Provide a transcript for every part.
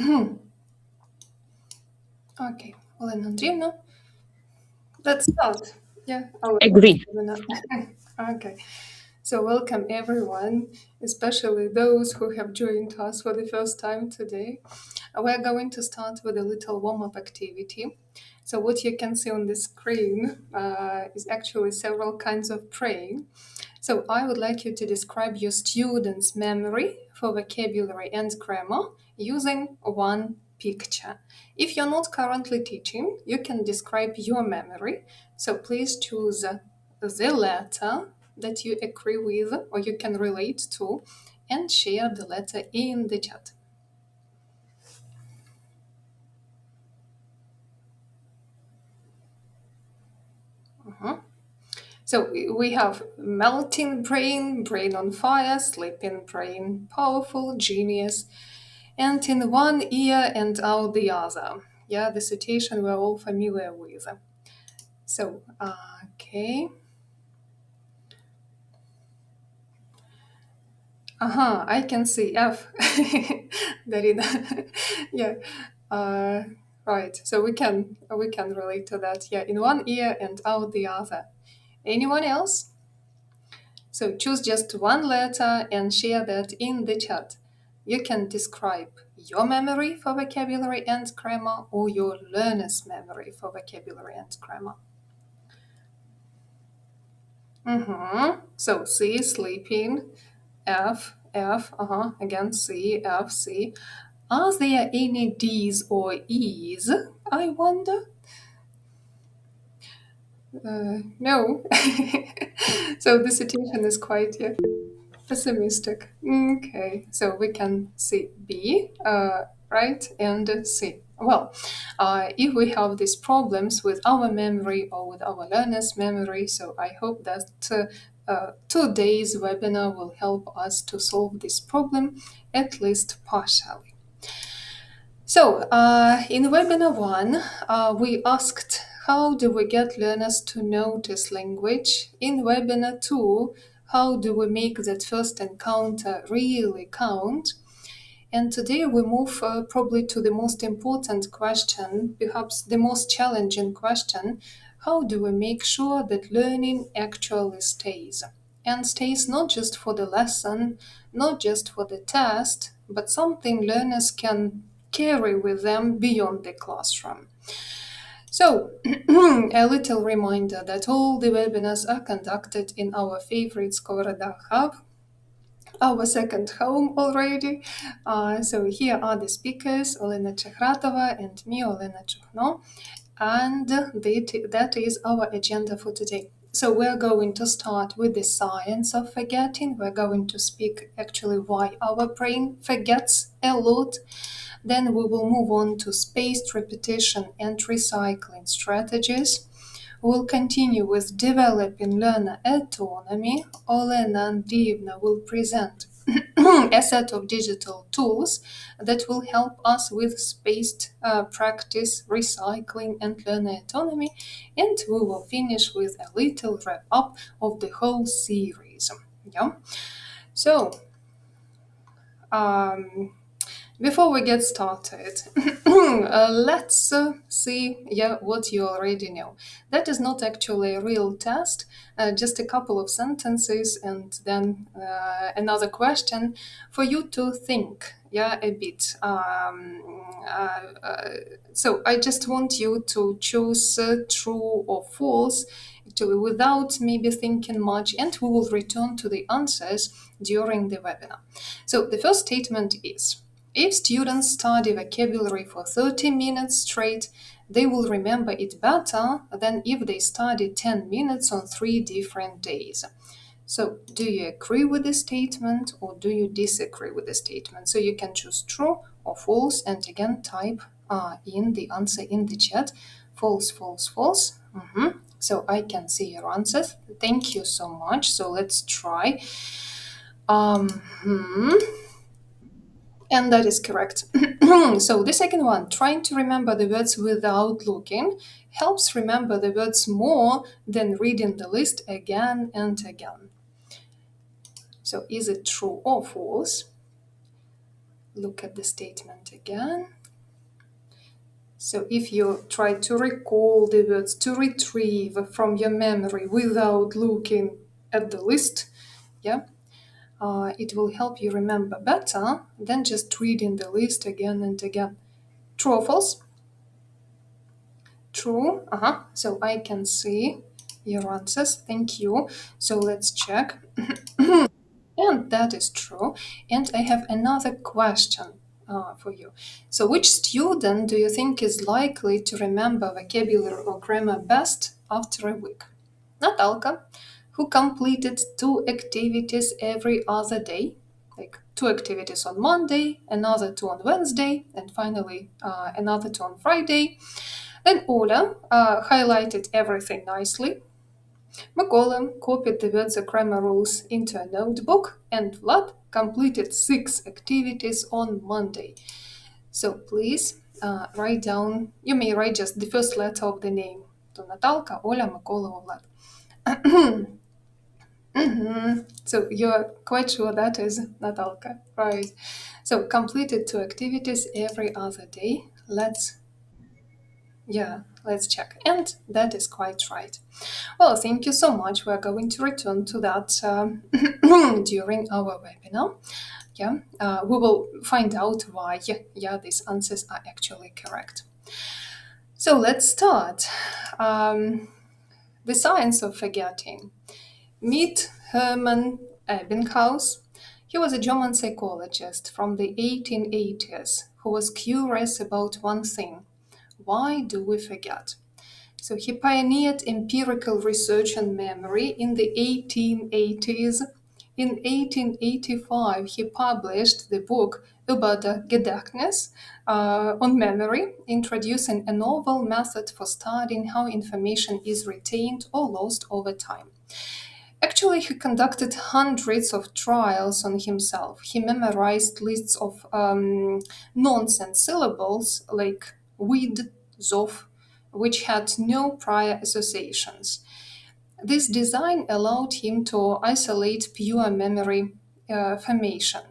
Okay, Olena Andrievna, let's start. Yeah, Agree. Okay, so welcome everyone, especially those who have joined us for the first time today. We're going to start with a little warm-up activity. So what you can see on the screen is actually several kinds of praying. So I would like you to describe your students' memory for vocabulary and grammar using one picture. If you're not currently teaching, you can describe your memory. So please choose the letter that you agree with or you can relate to and share the letter in the chat. So we have melting brain, brain on fire, sleeping brain, powerful, genius, and in one ear and out the other. Yeah, the situation we're all familiar with. So, okay. I can see F. Darina. Yeah. Right. So we can relate to that. Yeah, in one ear and out the other. Anyone else? So choose just one letter and share that in the chat. You can describe your memory for vocabulary and grammar or your learner's memory for vocabulary and grammar. So C, sleeping, F, again C, F, C. Are there any D's or E's, I wonder? No. So the situation is quite pessimistic. Okay, so we can see B, right, and C. Well, if we have these problems with our memory or with our learners' memory, so I hope that today's webinar will help us to solve this problem, at least partially. So, in webinar 1, we asked how do we get learners to notice language? In webinar 2, how do we make that first encounter really count? And today we move probably to the most important question, perhaps the most challenging question. How do we make sure that learning actually stays? And stays not just for the lesson, not just for the test, but something learners can carry with them beyond the classroom. So, a little reminder that all the webinars are conducted in our favorite Skovoroda Hub, our second home already. So here are the speakers, Olena Chехратova and me, Olena Чухно, and that is our agenda for today. So we're going to start with the science of forgetting. We're going to speak actually why our brain forgets a lot. Then we will move on to spaced repetition and recycling strategies. We'll continue with developing learner autonomy. Olena Andraївна will present a set of digital tools that will help us with spaced practice, recycling, and learner autonomy. And we will finish with a little wrap up of the whole series. Yeah. So, before we get started, let's see what you already know. That is not actually a real test, just a couple of sentences and then another question for you to think a bit. So I just want you to choose true or false, actually without maybe thinking much, and we will return to the answers during the webinar. So the first statement is, if students study vocabulary for 30 minutes straight, they will remember it better than if they study 10 minutes on 3 different days. So, do you agree with this statement or do you disagree with the statement? So you can choose true or false, and again type in the answer in the chat. False, false, false. So I can see your answers. Thank you so much. So let's try. And that is correct. So the second one, trying to remember the words without looking helps remember the words more than reading the list again and again. So is it true or false? look at the statement again. So if you try to recall the words, to retrieve from your memory without looking at the list, it will help you remember better than just reading the list again and again. True or false? True. So I can see your answers. Thank you. So let's check. And that is true. And I have another question for you. So which student do you think is likely to remember vocabulary or grammar best after a week? Natalka, who completed 2 activities every other day, like 2 activities on Monday, another 2 on Wednesday, and finally another 2 on Friday. Then Ola highlighted everything nicely. Mikola copied the words and grammar rules into a notebook, and Vlad completed 6 activities on Monday. So please write down, you may write just the first letter of the name. So Natalka, Ola, Mikola, or Vlad. So you're quite sure that is Natalka, right? So completed 2 activities every other day. Let's check. And that is quite right. Well, thank you so much. We're going to return to that during our webinar. We will find out why these answers are actually correct. So let's start. The science of forgetting. Meet Hermann Ebbinghaus. He was a German psychologist from the 1880s who was curious about one thing. Why do we forget? So he pioneered empirical research on memory in the 1880s. In 1885, he published the book Über das Gedächtnis on memory, introducing a novel method for studying how information is retained or lost over time. Actually, he conducted hundreds of trials on himself. He memorized lists of nonsense syllables like wid, zov, which had no prior associations. This design allowed him to isolate pure memory formation.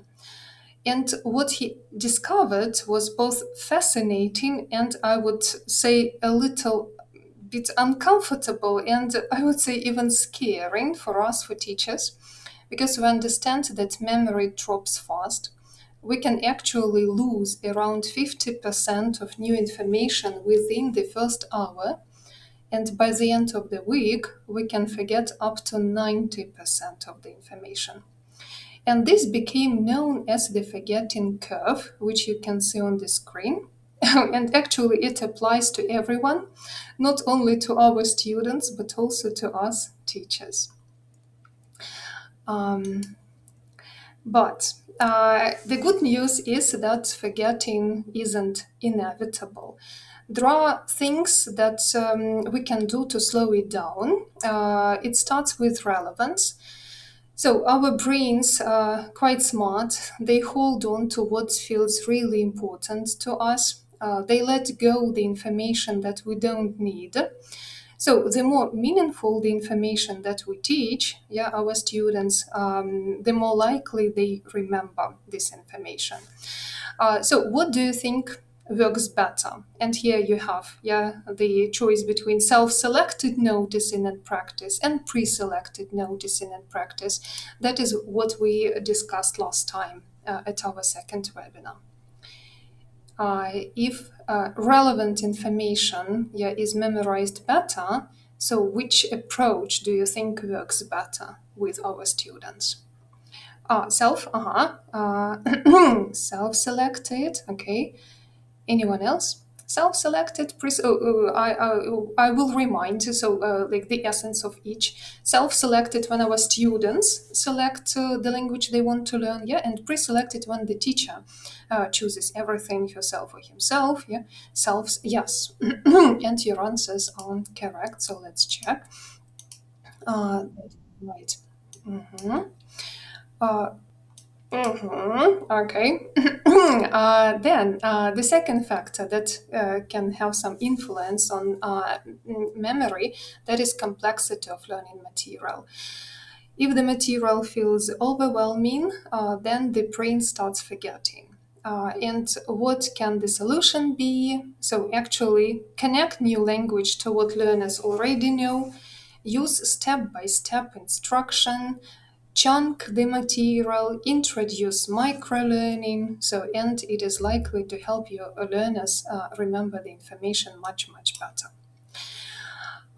And what he discovered was both fascinating and, I would say, a little bit uncomfortable and, I would say, even scaring for us, for teachers, because we understand that memory drops fast. We can actually lose around 50% of new information within the first hour, and by the end of the week, we can forget up to 90% of the information. And this became known as the forgetting curve, which you can see on the screen. And actually, it applies to everyone, not only to our students, but also to us teachers. But the good news is that forgetting isn't inevitable. There are things that we can do to slow it down. It starts with relevance. So our brains are quite smart. They hold on to what feels really important to us. They let go the information that we don't need. So the more meaningful the information that we teach, our students, the more likely they remember this information. So what do you think works better? And here you have the choice between self-selected noticing and practice and pre-selected noticing and practice. That is what we discussed last time at our second webinar. If relevant information is memorized better, so which approach do you think works better with our students? Self-selected, okay. Anyone else? Self-selected, I will remind, like the essence of each. Self-selected when our students select the language they want to learn, and pre-selected when the teacher chooses everything herself or himself, yes. And your answers are correct, so let's check. Right. Okay. Then the second factor that can have some influence on memory, that is complexity of learning material. If the material feels overwhelming, then the brain starts forgetting. And what can the solution be? So actually connect new language to what learners already know, use step-by-step instruction, chunk the material, introduce micro-learning, and it is likely to help your learners remember the information much better.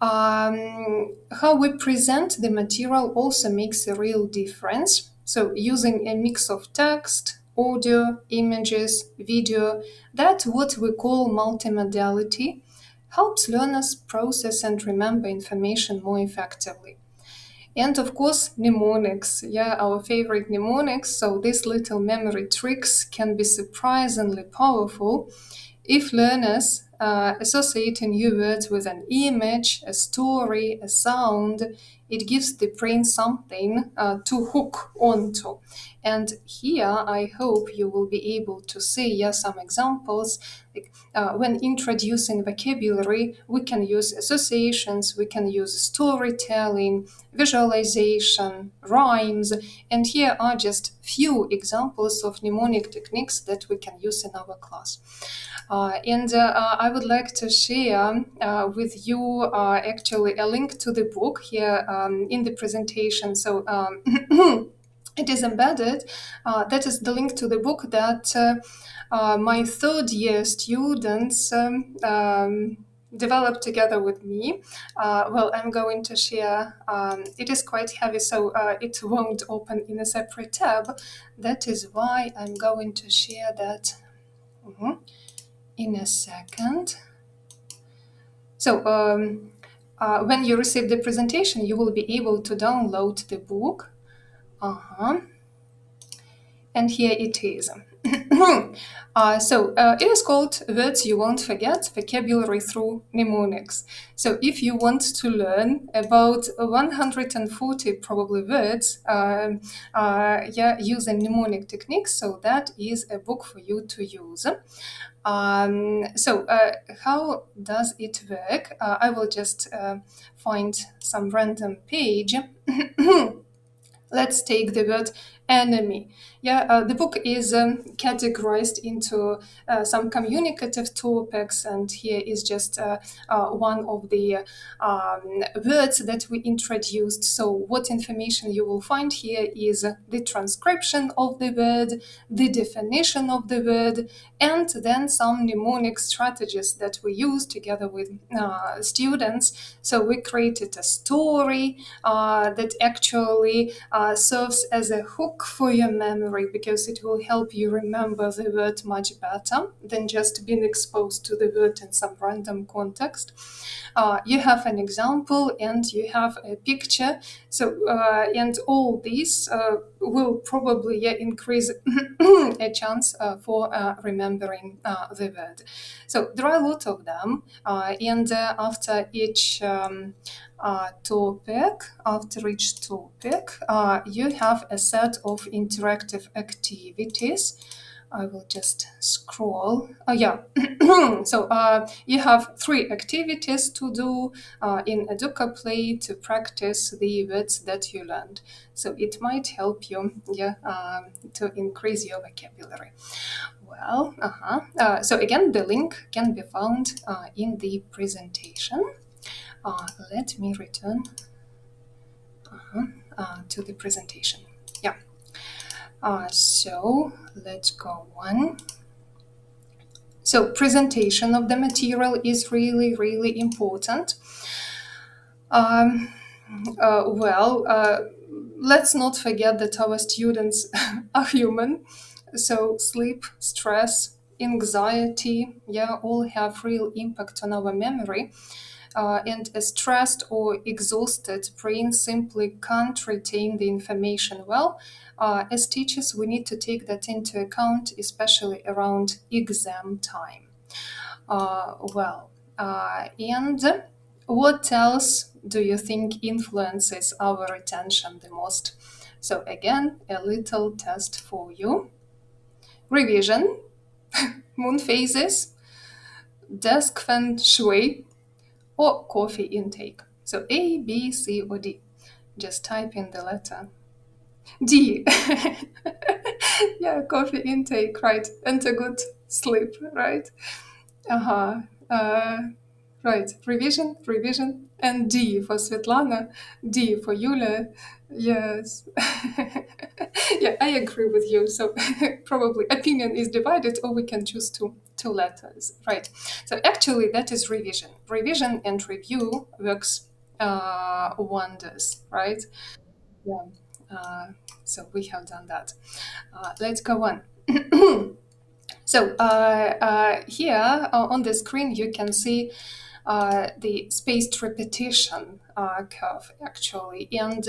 How we present the material also makes a real difference. So using a mix of text, audio, images, video, that's what we call multimodality, helps learners process and remember information more effectively. And of course, mnemonics, our favorite mnemonics. So these little memory tricks can be surprisingly powerful if learners associate new words with an image, a story, a sound. It gives the brain something to hook onto. And here I hope you will be able to see some examples. When introducing vocabulary, we can use associations, we can use storytelling, visualization, rhymes, and here are just few examples of mnemonic techniques that we can use in our class. I would like to share with you actually a link to the book here in the presentation. So it is embedded. That is the link to the book that my third-year students developed together with me. Well, I'm going to share. It is quite heavy, so it won't open in a separate tab. That is why I'm going to share that in a second. So when you receive the presentation, you will be able to download the book. And here it is. It is called Words You Won't Forget, Vocabulary Through Mnemonics. So if you want to learn about 140 probably words using mnemonic techniques, so that is a book for you to use. How does it work? I will just find some random page. Let's take the word enemy. The book is categorized into some communicative topics, and here is just one of the words that we introduced. So what information you will find here is the transcription of the word, the definition of the word, and then some mnemonic strategies that we use together with students. So we created a story that actually serves as a hook for your memory, because it will help you remember the word much better than just being exposed to the word in some random context. You have an example and you have a picture. So, and all these will probably increase a chance for remembering the word. So there are a lot of them, and after each topic, you have a set of interactive activities. I will just scroll. So you have 3 activities to do in Educa Play to practice the words that you learned. So it might help you to increase your vocabulary. Well, so again, the link can be found in the presentation. Let me return to the presentation. So let's go on. So presentation of the material is really, really important. Let's not forget that our students are human. So sleep, stress, anxiety, all have real impact on our memory. And a stressed or exhausted brain simply can't retain the information well. As teachers, we need to take that into account, especially around exam time. And what else do you think influences our attention the most? So again, a little test for you. Revision, moon phases, desk feng shui, or coffee intake. So A, B, C, or D. Just type in the letter D. Yeah, coffee intake, right, and a good sleep, right? Uh-huh. Right, revision, and D for Svetlana, D for Yulia. Yes. Yeah, I agree with you. So probably opinion is divided, or we can choose two letters, right? So actually, that is revision. Revision and review works wonders, right? Yeah. Uh, so we have done that. Let's go on. So here on the screen, you can see the spaced repetition curve actually, and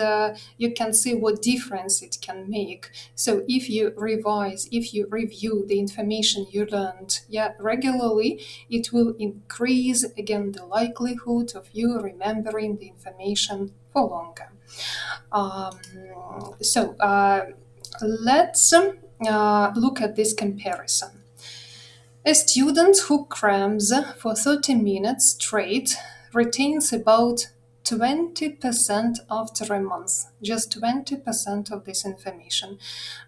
you can see what difference it can make. So if you revise, if you review the information you learned regularly, it will increase again the likelihood of you remembering the information for longer. So let's look at this comparison. A student who crams for 30 minutes straight retains about 20% after a month, just 20% of this information.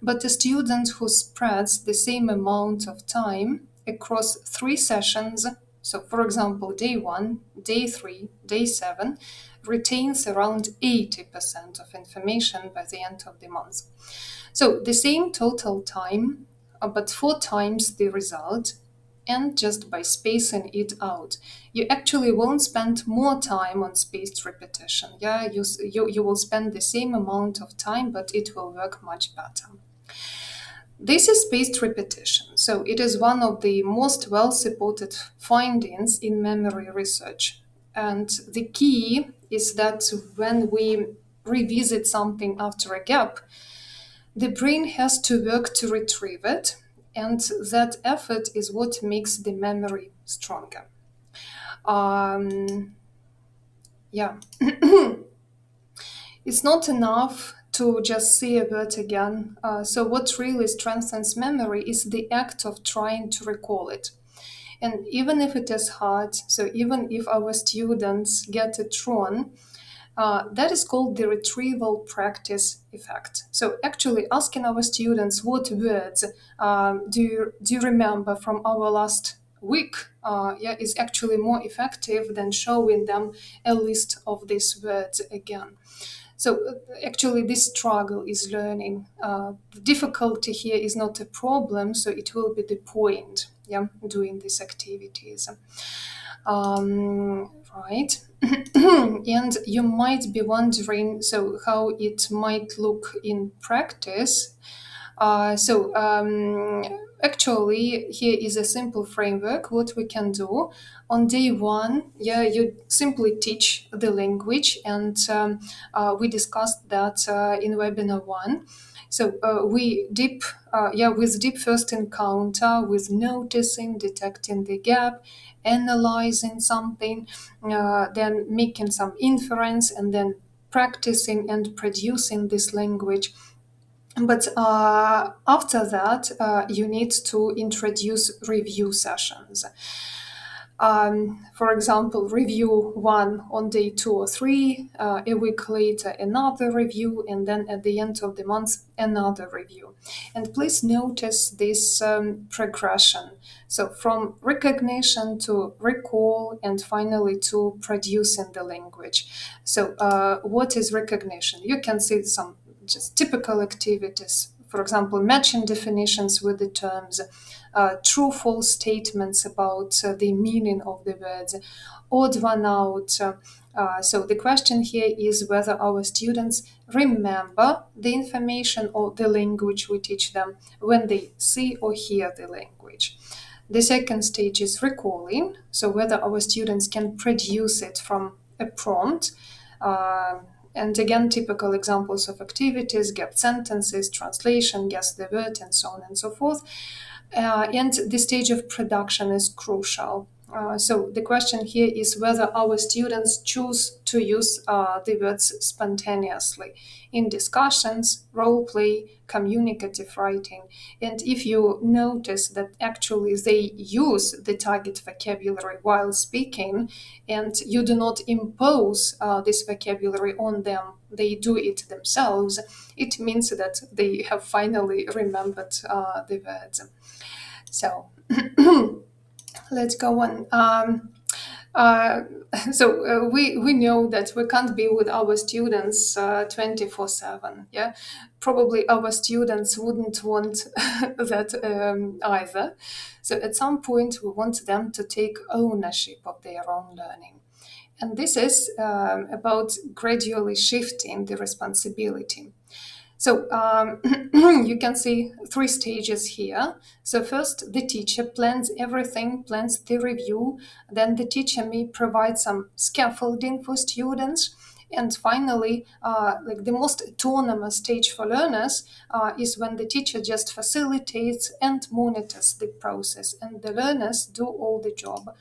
But a student who spreads the same amount of time across 3 sessions, so for example, day 1, day 3, day 7, retains around 80% of information by the end of the month. So the same total time, but 4 times the result, and just by spacing it out. You actually won't spend more time on spaced repetition. Yeah, you will spend the same amount of time, but it will work much better. This is spaced repetition. So it is one of the most well-supported findings in memory research. And the key is that when we revisit something after a gap, the brain has to work to retrieve it, and that effort is what makes the memory stronger. It's not enough to just see a word again. So what really strengthens memory is the act of trying to recall it. And even if it is hard, so even if our students get it wrong, that is called the retrieval practice effect. So actually asking our students what words do you remember from our last week is actually more effective than showing them a list of these words again. So actually this struggle is learning. The difficulty here is not a problem, so it will be the point, doing these activities. Right. And you might be wondering, so how it might look in practice. Actually, here is a simple framework, what we can do. On day 1, you simply teach the language, and we discussed that in webinar 1. So with deep first encounter, with noticing, detecting the gap, analyzing something, then making some inference, and then practicing and producing this language. But after that, you need to introduce review sessions. For example, review 1 on day 2 or 3, a week later another review, and then at the end of the month another review. And please notice this progression. So from recognition to recall, and finally to producing the language. So what is recognition? You can see some just typical activities. For example, matching definitions with the terms, true-false statements about the meaning of the words, odd one out. So the question here is whether our students remember the information or the language we teach them when they see or hear the language. The second stage is recalling, so whether our students can produce it from a prompt. And again, typical examples of activities, gap sentences, translation, guess the word, and so on and so forth. And the stage of production is crucial. So the question here is whether our students choose to use the words spontaneously in discussions, role play, communicative writing. And if you notice that actually they use the target vocabulary while speaking and you do not impose this vocabulary on them, they do it themselves, it means that they have finally remembered the words. So let's go on. So we know that we can't be with our students 24/7. Yeah, probably our students wouldn't want that either. So at some point we want them to take ownership of their own learning. And this is about gradually shifting the responsibility. So you can see 3 stages here. So first, the teacher plans everything, plans the review. Then the teacher may provide some scaffolding for students. And finally, like the most autonomous stage for learners is when the teacher just facilitates and monitors the process, and the learners do all the job.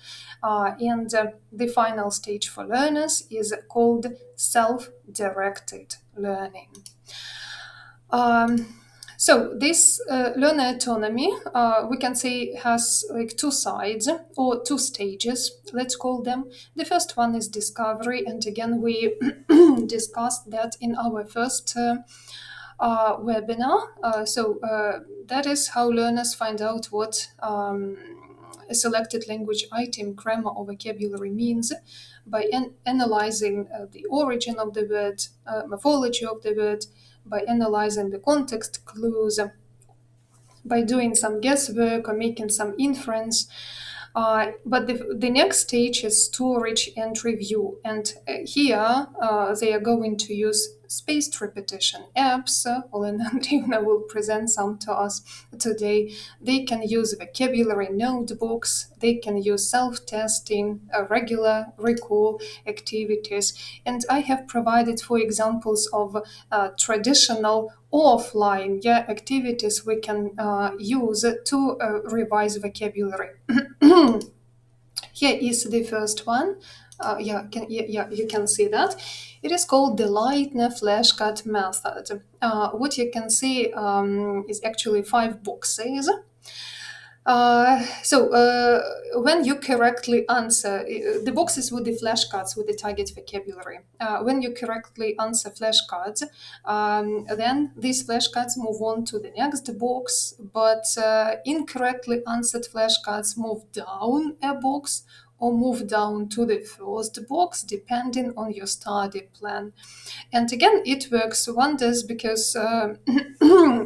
And the final stage for learners is called self-directed learning. So this learner autonomy, we can say, has like 2 sides or 2 stages, let's call them. The first one is discovery, and again we discussed that in our first webinar. So that is how learners find out what a selected language item, grammar or vocabulary means by analyzing the origin of the word, morphology of the word, by analyzing the context clues, by doing some guesswork or making some inference. But the next stage is storage and review. And here they are going to use spaced repetition apps. Olena Andriivna will present some to us today. They can use vocabulary notebooks. They can use self-testing, regular recall activities. And I have provided 4 examples of traditional offline activities we can use to revise vocabulary. Here is the first one. You can see that. It is called the Leitner flashcard method. What you can see is actually 5 boxes. When you correctly answer, the boxes with the flashcards with the target vocabulary, when you correctly answer flashcards, then these flashcards move on to the next box, but incorrectly answered flashcards move down a box or move down to the first box, depending on your study plan. And again, it works wonders because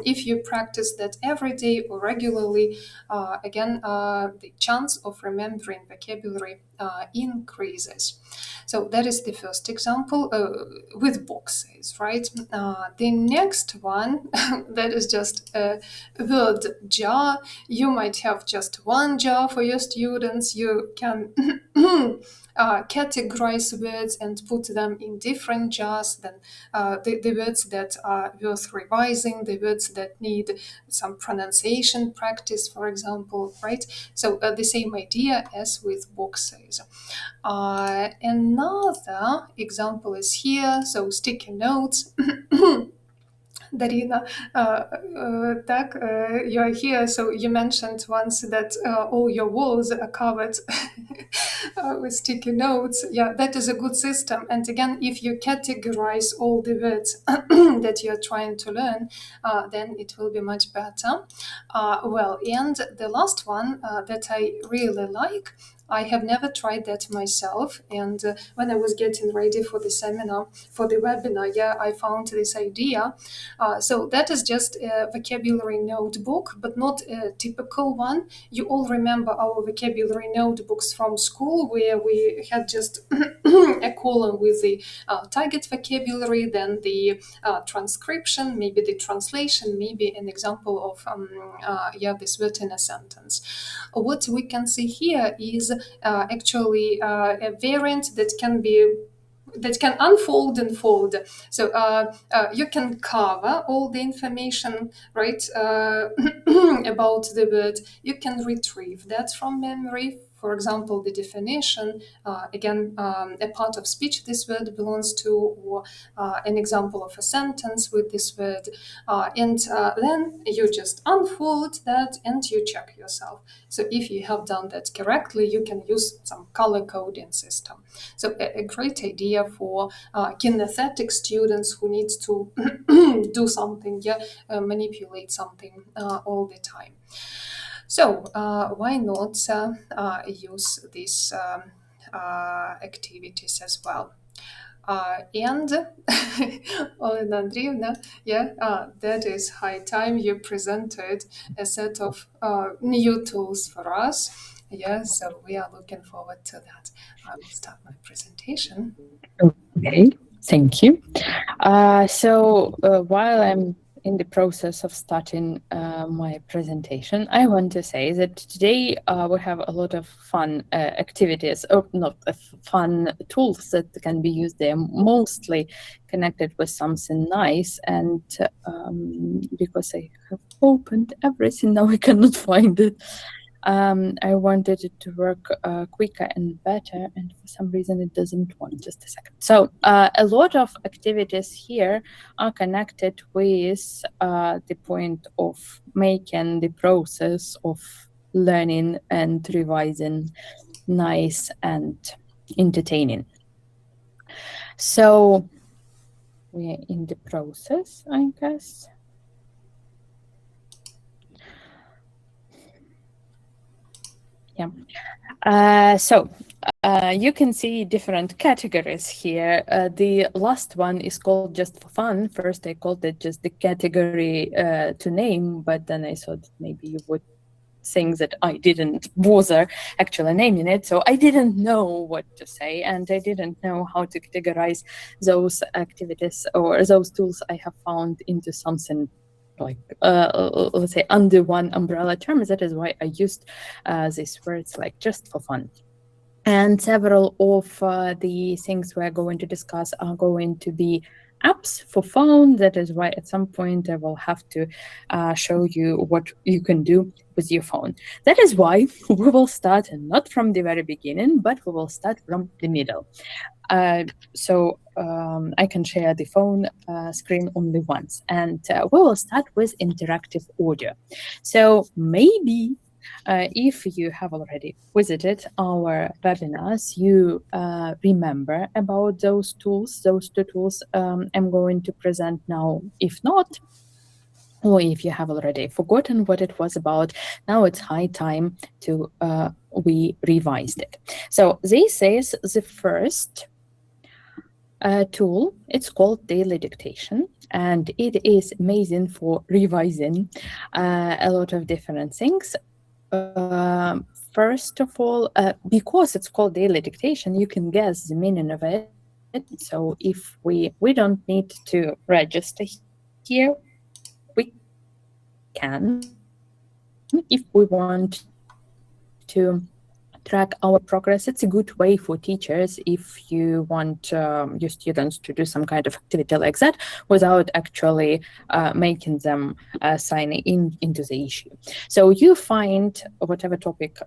if you practice that every day or regularly, the chance of remembering vocabulary increases. So that is the first example with boxes, right? The next one, that is just a word jar. You might have just one jar for your students. You can categorize words and put them in different jars. Then the words that are worth revising, the words that need some pronunciation practice, for example, right? So the same idea as with boxes. Another example is here, so sticky notes. Darina, you're here. So you mentioned once that all your walls are covered with sticky notes. Yeah, that is a good system. And again, if you categorize all the words that you're trying to learn, then it will be much better. And the last one that I really like, I have never tried that myself, and when I was getting ready for the seminar, for the webinar, I found this idea. So that is just a vocabulary notebook, but not a typical one. You all remember our vocabulary notebooks from school, where we had just a column with the target vocabulary, then the transcription, maybe the translation, maybe an example of this word in a sentence. What we can see here is actually a variant that can unfold and fold. So you can cover all the information, right, about the word. You can retrieve that from memory For example, the definition, again, a part of speech this word belongs to, or an example of a sentence with this word. And then you just unfold that and you check yourself. So if you have done that correctly, you can use some color coding system. So a great idea for kinesthetic students who need to do something, manipulate something all the time. So why not use these activities as well? And Olena Andriivna, that is high time you presented a set of new tools for us. Yeah, so we are looking forward to that. I will start my presentation. Okay, thank you. So while I'm in the process of starting my presentation, I want to say that today we have a lot of fun activities, or not fun tools that can be used. They are mostly connected with something nice, and because I have opened everything, now I cannot find it. I wanted it to work quicker and better, and for some reason it doesn't want. Just a second. So a lot of activities here are connected with the point of making the process of learning and revising nice and entertaining. So we're in the process, I guess. Yeah. So you can see different categories here. The last one is called just for fun. First, I called it just the category to name, but then I thought maybe you would think that I didn't bother actually naming it. So I didn't know what to say, and I didn't know how to categorize those activities or those tools I have found into something like let's say under one umbrella term. That is why I used these words like just for fun. And several of the things we're going to discuss are going to be apps for phone. That is why at some point I will have to show you what you can do with your phone. That is why we will start not from the very beginning, but we will start from the middle. So I can share the phone screen only once, and we will start with interactive audio. So maybe if you have already visited our webinars, you remember about those tools, those two tools I'm going to present now. If not, or if you have already forgotten what it was about, now it's high time to we revised it. So this is the first tool. It's called Daily Dictation, and it is amazing for revising a lot of different things. First of all, because it's called Daily Dictation, you can guess the meaning of it. So if we don't need to register here, we can, if we want to track our progress. It's a good way for teachers if you want your students to do some kind of activity like that without actually making them sign into the issue. So you find whatever topic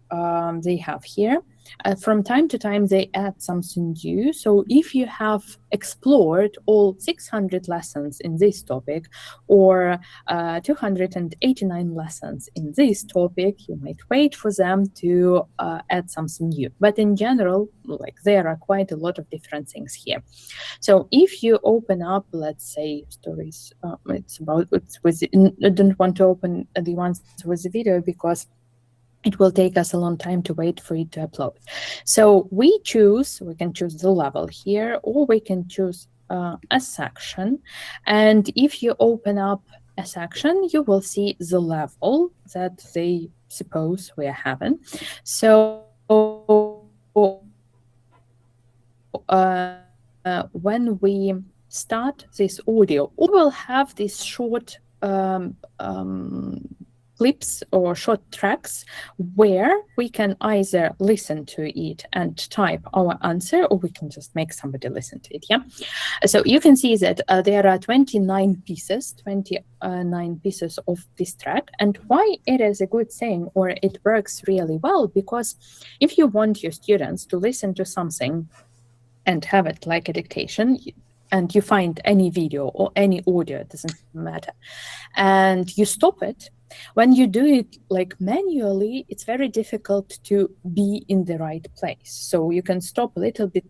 they have here. From time to time, they add something new. So if you have explored all 600 lessons in this topic, or 289 lessons in this topic, you might wait for them to add something new. But in general, like, there are quite a lot of different things here. So if you open up, let's say, stories, I don't want to open the ones with the video because it will take us a long time to wait for it to upload. So we can choose the level here, or we can choose a section. And if you open up a section, you will see the level that they suppose we are having. So when we start this audio, we will have this short clips or short tracks where we can either listen to it and type our answer, or we can just make somebody listen to it. Yeah. So you can see that there are 29 pieces of this track. And why it is a good thing, or it works really well, because if you want your students to listen to something and have it like a dictation, and you find any video or any audio, it doesn't matter, and you stop it, when you do it like manually, it's very difficult to be in the right place. So you can stop a little bit,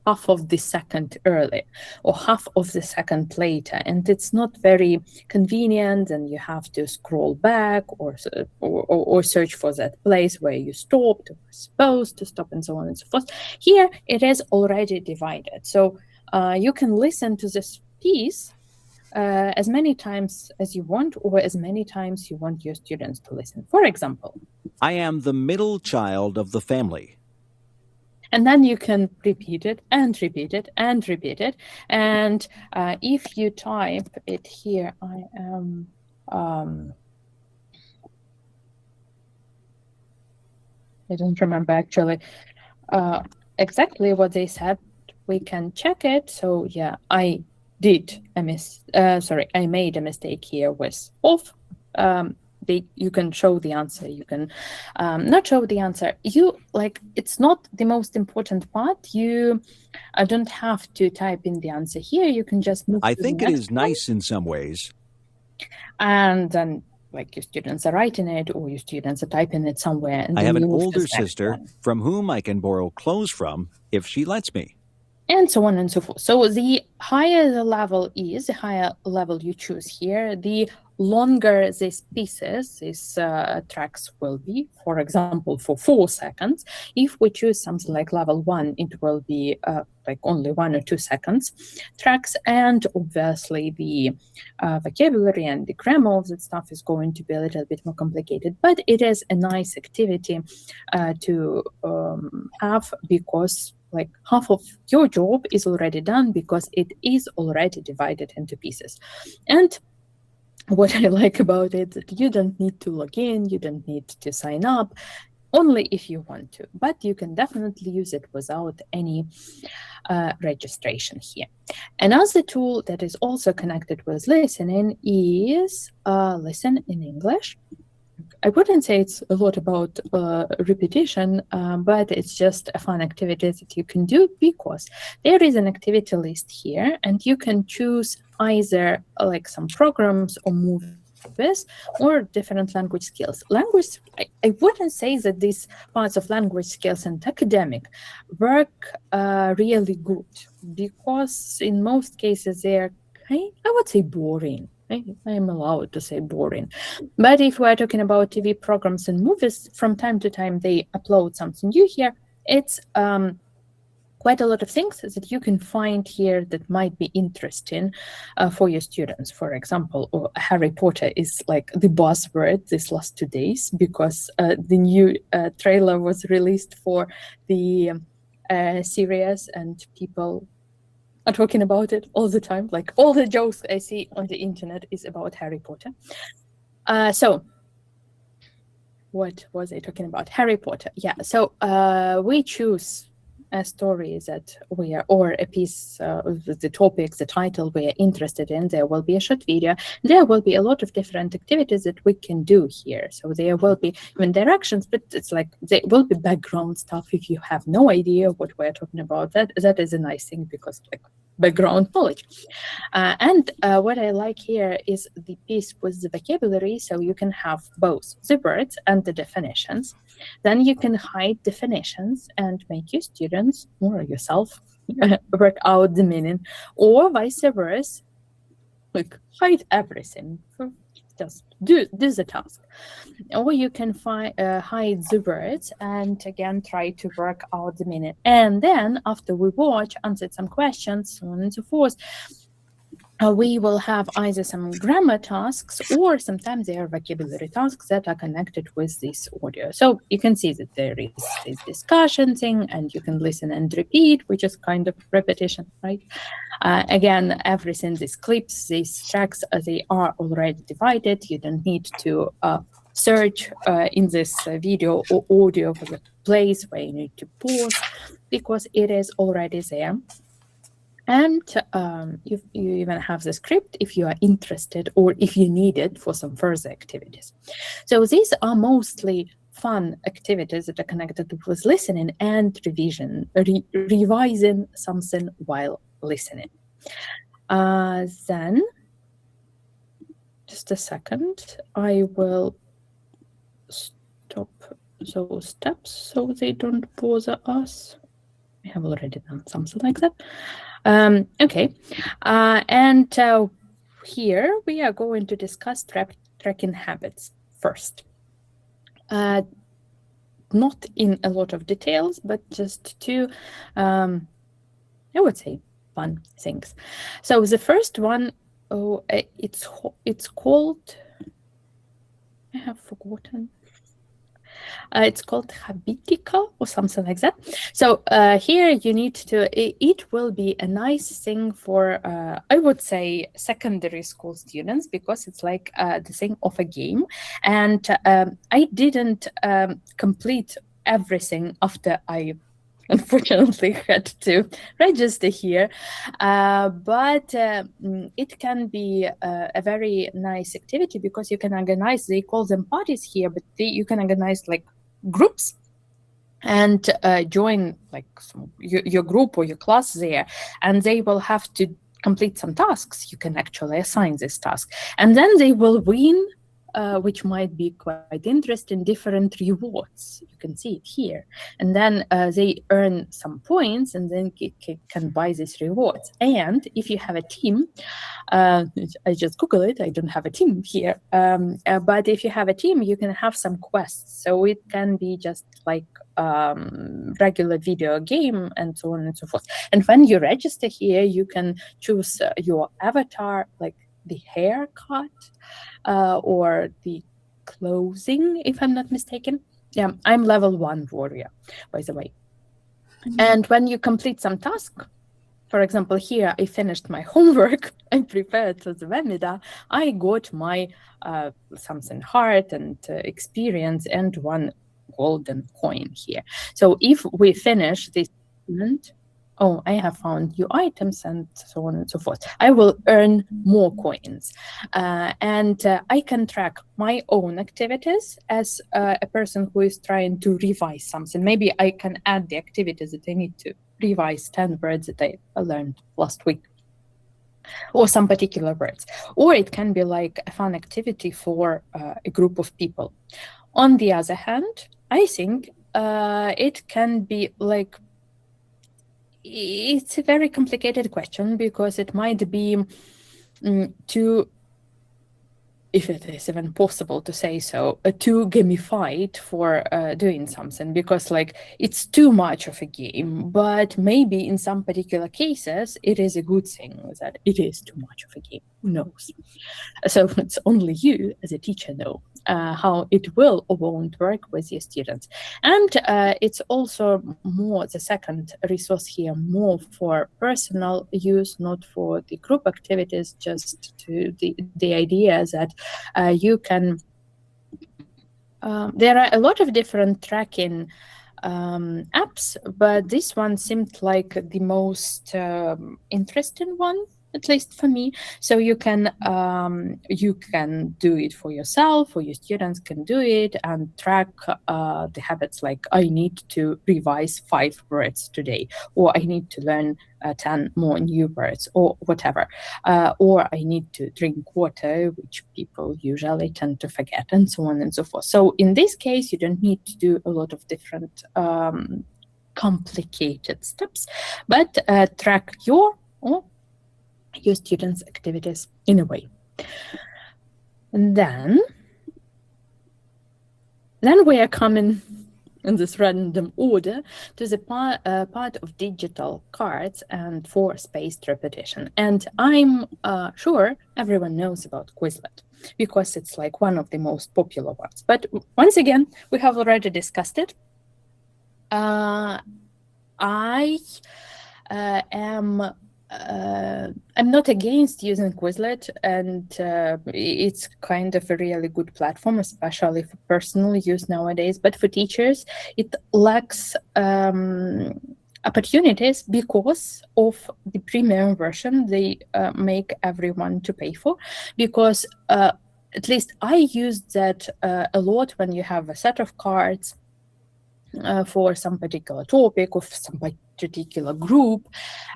half of the second early or half of the second later, and it's not very convenient, and you have to scroll back or search for that place where you stopped or were supposed to stop, and so on and so forth. Here it is already divided, so you can listen to this piece as many times as you want, or as many times you want your students to listen. For example, I am the middle child of the family. And then you can repeat it and repeat it and repeat it. And if you type it here, I am, I don't remember actually exactly what they said. We can check it. So yeah, I did a I made a mistake here with off. You can show the answer, you can not show the answer. It's not the most important part. You don't have to type in the answer here. You can just move I to think the it next is nice in some ways. And then like your students are writing it, or your students are typing it somewhere. And I have an move to older the next sister one. from whom I can borrow clothes from if she lets me. And so on and so forth. So the higher the level is, the higher level you choose here, the longer these pieces, these tracks will be. For example, for 4 seconds. If we choose something like level 1, it will be like only 1 or 2 seconds tracks. And obviously the vocabulary and the grammar of that stuff is going to be a little bit more complicated. But it is a nice activity to have, because like half of your job is already done, because it is already divided into pieces. And what I like about it, that you don't need to log in, you don't need to sign up, only if you want to, but you can definitely use it without any registration here. Another tool that is also connected with listening is Listen in English. I wouldn't say it's a lot about repetition, but it's just a fun activity that you can do, because there is an activity list here, and you can choose either like some programs or movies or different language skills. Language, I wouldn't say that these parts of language skills and academic work really good, because in most cases they're, I would say, boring. I am allowed to say boring. But if we're talking about TV programs and movies, from time to time they upload something new here. It's quite a lot of things that you can find here that might be interesting for your students. For example, Harry Potter is like the buzzword these last 2 days, because the new trailer was released for the series, and people are talking about it all the time. Like all the jokes I see on the internet is about Harry Potter. So what was I talking about? Harry Potter. Yeah. So we choose a story that we are, or a piece of the topic, the title we are interested in. There will be a short video. There will be a lot of different activities that we can do here. So there will be even directions, but it's like there will be background stuff if you have no idea what we're talking about. That is a nice thing, because like background knowledge. And what I like here is the piece with the vocabulary. So you can have both the words and the definitions. Then you can hide definitions and make your students or yourself work out the meaning, or vice versa, like hide everything. Just do the task. Or you can hide the words and again try to work out the meaning. And then after we watch, answer some questions, so on and so forth, we will have either some grammar tasks, or sometimes there are vocabulary tasks that are connected with this audio. So you can see that there is this discussion thing, and you can listen and repeat, which is kind of repetition, right? Again, everything, these clips, these tracks, they are already divided. You don't need to search in this video or audio for the place where you need to pause, because it is already there. And you even have the script if you are interested or if you need it for some further activities. So these are mostly fun activities that are connected with listening and revision, revising something while listening. Then, just a second, I will stop those steps so they don't bother us. We have already done something like that. Okay, and here we are going to discuss tracking habits first. Not in a lot of details, but just two, I would say, fun things. So the first one, it's called, I have forgotten. It's called Habitica or something like that. So here you need to, it will be a nice thing for, I would say, secondary school students, because it's like the thing of a game. And I didn't complete everything after I unfortunately had to register here, but it can be a very nice activity, because you can organize, they call them parties here, but you can organize like groups and join like your group or your class there, and they will have to complete some tasks. You can actually assign this task, and then they will win, which might be quite interesting, different rewards. You can see it here. And then they earn some points, and then can buy these rewards. And if you have a team, I just Google it, I don't have a team here, but if you have a team, you can have some quests. So it can be just like regular video game and so on and so forth. And when you register here, you can choose your avatar, like the haircut, or the clothing, if I'm not mistaken. Yeah, I'm level 1 warrior, by the way. And when you complete some task, for example, here I finished my homework, I prepared for the webinar, I got my something heart and experience and 1 golden coin here. So if we finish this event, oh, I have found new items and so on and so forth, I will earn more coins. And I can track my own activities as a person who is trying to revise something. Maybe I can add the activities that I need to revise 10 words that I learned last week, or some particular words. Or it can be like a fun activity for a group of people. On the other hand, I think it can be like, it's a very complicated question, because it might be too, if it is even possible to say so, too gamified for doing something, because like it's too much of a game. But maybe in some particular cases, it is a good thing that it is too much of a game. Who knows? So it's only you as a teacher know how it will or won't work with your students. And it's also more the second resource here, more for personal use, not for the group activities, just to the idea that you can, there are a lot of different tracking apps, but this one seemed like the most interesting one, at least for me. So you can do it for yourself, or your students can do it and track the habits, like I need to revise 5 words today, or I need to learn 10 more new words, or whatever, or I need to drink water, which people usually tend to forget, and so on and so forth. So in this case, you don't need to do a lot of different complicated steps, but track your students' activities in a way. And then we are coming in this random order to the part of digital cards and for spaced repetition. And I'm sure everyone knows about Quizlet, because it's like one of the most popular ones. But once again, we have already discussed it. I am I'm not against using Quizlet, and it's kind of a really good platform, especially for personal use nowadays. But for teachers, it lacks opportunities because of the premium version they make everyone to pay for. Because at least I used that a lot when you have a set of cards for some particular topic of some particular group,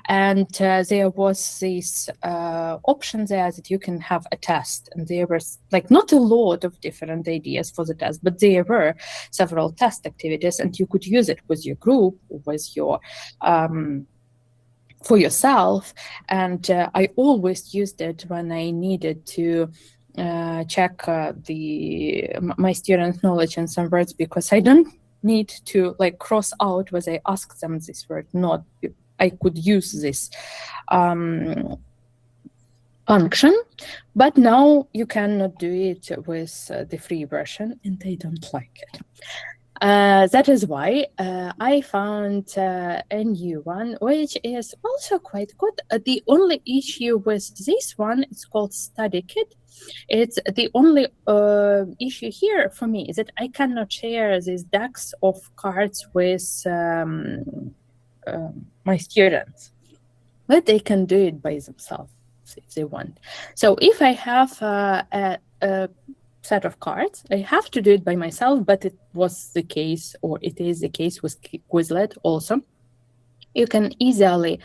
and there was this option there that you can have a test, and there was like not a lot of different ideas for the test, but there were several test activities, and you could use it with your group, with your for yourself. And I always used it when I needed to check my students' knowledge in some words, because I don't need to like cross out whether I ask them this word not. I could use this function, but now you cannot do it with the free version, and I don't like it. That is why I found a new one, which is also quite good. The only issue with this one is called Study Kit. It's the only issue here for me is that I cannot share these decks of cards with my students, but they can do it by themselves if they want. So if I have a set of cards, I have to do it by myself, but it was the case, or it is the case with Quizlet also. You can easily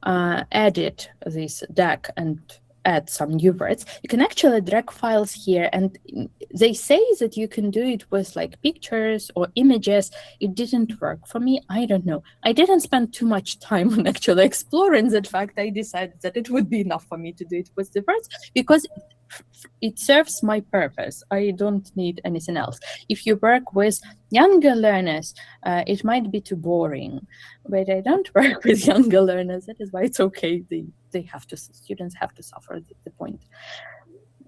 edit this deck and add some new words. You can actually drag files here, and they say that you can do it with like pictures or images. It didn't work for me. I don't know. I didn't spend too much time on actually exploring that fact. I decided that it would be enough for me to do it with the words, because it serves my purpose. I don't need anything else. If you work with younger learners, it might be too boring, but I don't work with younger learners. That is why it's okay. Students have to suffer at the point.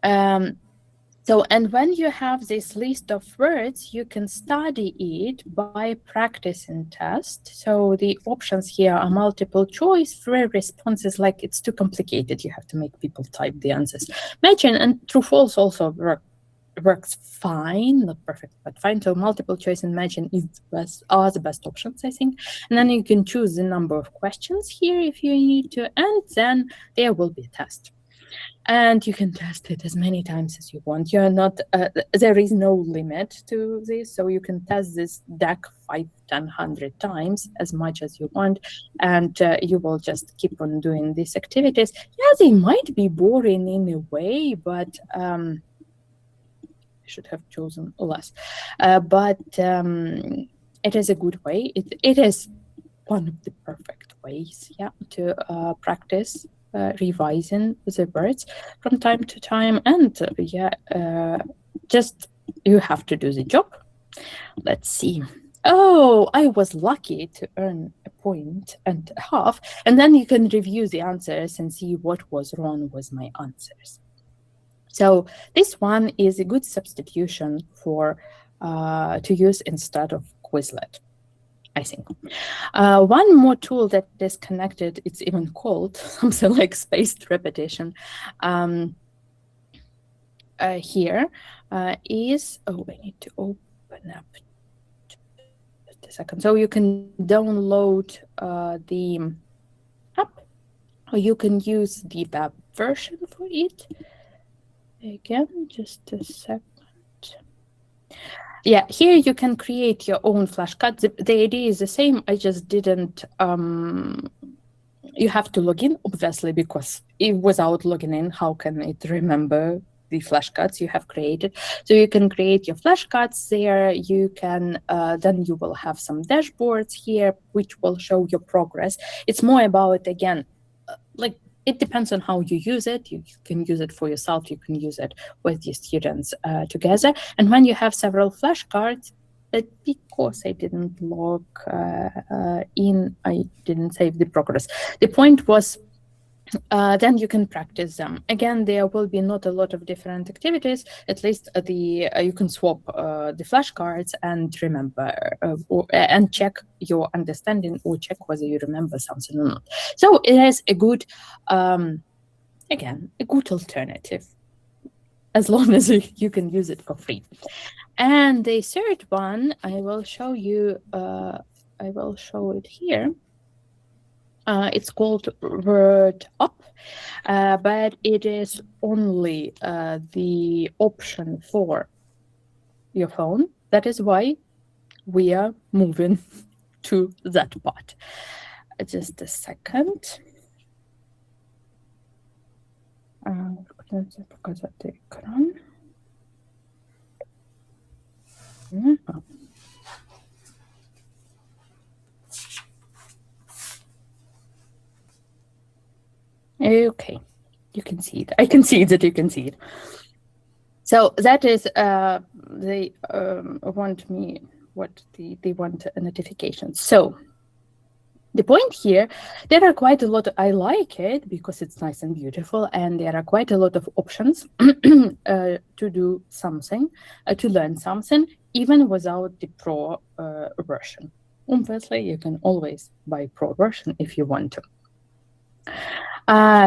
And when you have this list of words, you can study it by practicing tests. So the options here are multiple choice, free responses, like it's too complicated. You have to make people type the answers. Imagine, and true false also works fine, not perfect, but fine. So multiple choice and imagine are the best options, I think. And then you can choose the number of questions here if you need to, and then there will be a test. And you can test it as many times as you want. You're not, there is no limit to this. So you can test this deck 5, 10, 100 times, as much as you want. And you will just keep on doing these activities. Yeah, they might be boring in a way, but I should have chosen less. But it is a good way. It is one of the perfect ways, yeah, to practice revising the words from time to time, and just you have to do the job. Let's see. Oh, I was lucky to earn 1.5 points, and then you can review the answers and see what was wrong with my answers. So this one is a good substitution for to use instead of Quizlet, I think. One more tool that is connected, it's even called something like spaced repetition. Here is, oh, I need to open up just a second. So you can download the app, or you can use the web version for it. Again, just a second. Yeah, here you can create your own flashcards. The idea is the same. I just didn't, you have to log in, obviously, because without logging in, how can it remember the flashcards you have created? So you can create your flashcards there. You can, then you will have some dashboards here, which will show your progress. It's more about, again, like, it depends on how you use it. You can use it for yourself. You can use it with your students together. And when you have several flashcards, because I didn't log in, I didn't save the progress. The point was then you can practice them. Again, there will be not a lot of different activities. At least you can swap the flashcards and remember and check your understanding or check whether you remember something or not. So it is a good, again, a good alternative, as long as you can use it for free. And the third one, I will show you. I will show it here. It's called Word Up, but it is only the option for your phone. That is why we are moving to that part. Just a second. Показати екран. Okay, you can see it. I can see that you can see it. So that is they want me they want a notification. So the point here, there are quite a lot. I like it because it's nice and beautiful, and there are quite a lot of options to do something, to learn something, even without the pro version. Obviously, you can always buy pro version if you want to.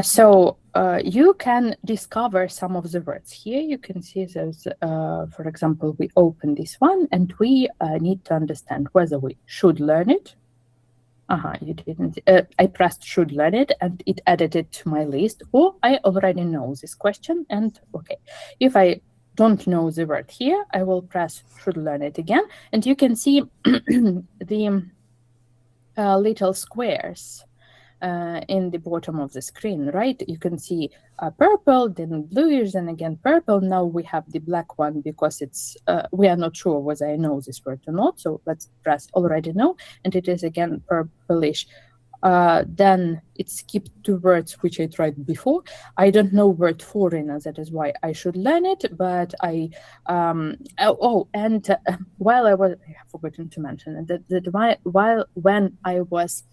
So you can discover some of the words here. You can see there's, for example, we open this one and we need to understand whether we should learn it. You didn't. I pressed should learn it and it added it to my list, or I already know this question. And okay, if I don't know the word here, I will press should learn it again. And you can see the little squares in the bottom of the screen, right? You can see purple, then bluish, and again purple. Now we have the black one because it's we are not sure whether I know this word or not. So let's press already know, and it is again purplish. Then it skipped two words which I tried before. I don't know word foreigner, that is why I should learn it. But I while I was, I have forgotten to mention that when I was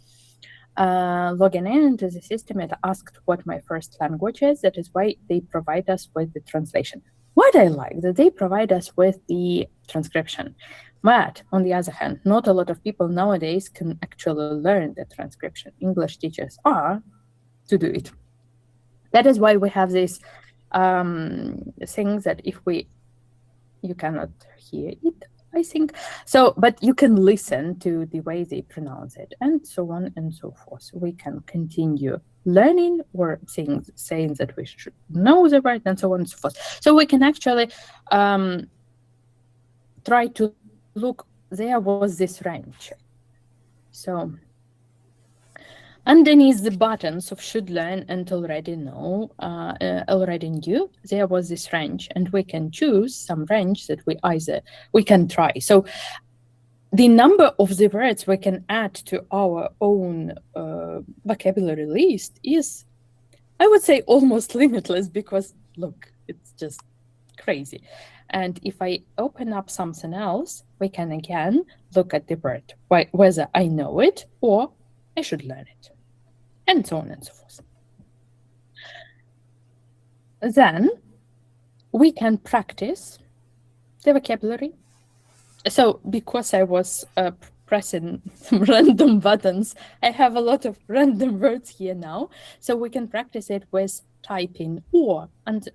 logging into the system, it asked what my first language is. That is why they provide us with the translation. What I like that they provide us with the transcription. But on the other hand, not a lot of people nowadays can actually learn the transcription. English teachers are to do it. That is why we have this thing that if you cannot hear it, I think. So, but you can listen to the way they pronounce it and so on and so forth. We can continue learning or saying that we should know the word and so on and so forth. So we can actually try to look, there was this range. So underneath the buttons of should learn and already know, already knew, there was this range, and we can choose some range that we can try. So the number of the words we can add to our own vocabulary list is, I would say, almost limitless, because look, it's just crazy. And if I open up something else, we can again look at the word, whether I know it or I should learn it, and so on and so forth. Then we can practice the vocabulary. So because I was pressing some random buttons, I have a lot of random words here now. So we can practice it with typing and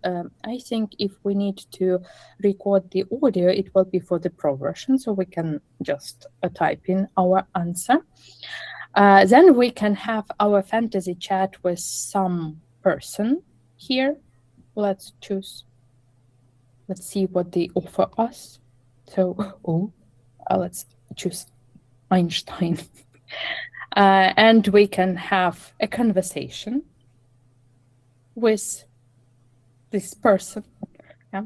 I think if we need to record the audio, it will be for the pro version, so we can just type in our answer. Then we can have our fantasy chat with some person here. Let's choose. Let's see what they offer us. So, let's choose Einstein. And we can have a conversation with this person. Yeah.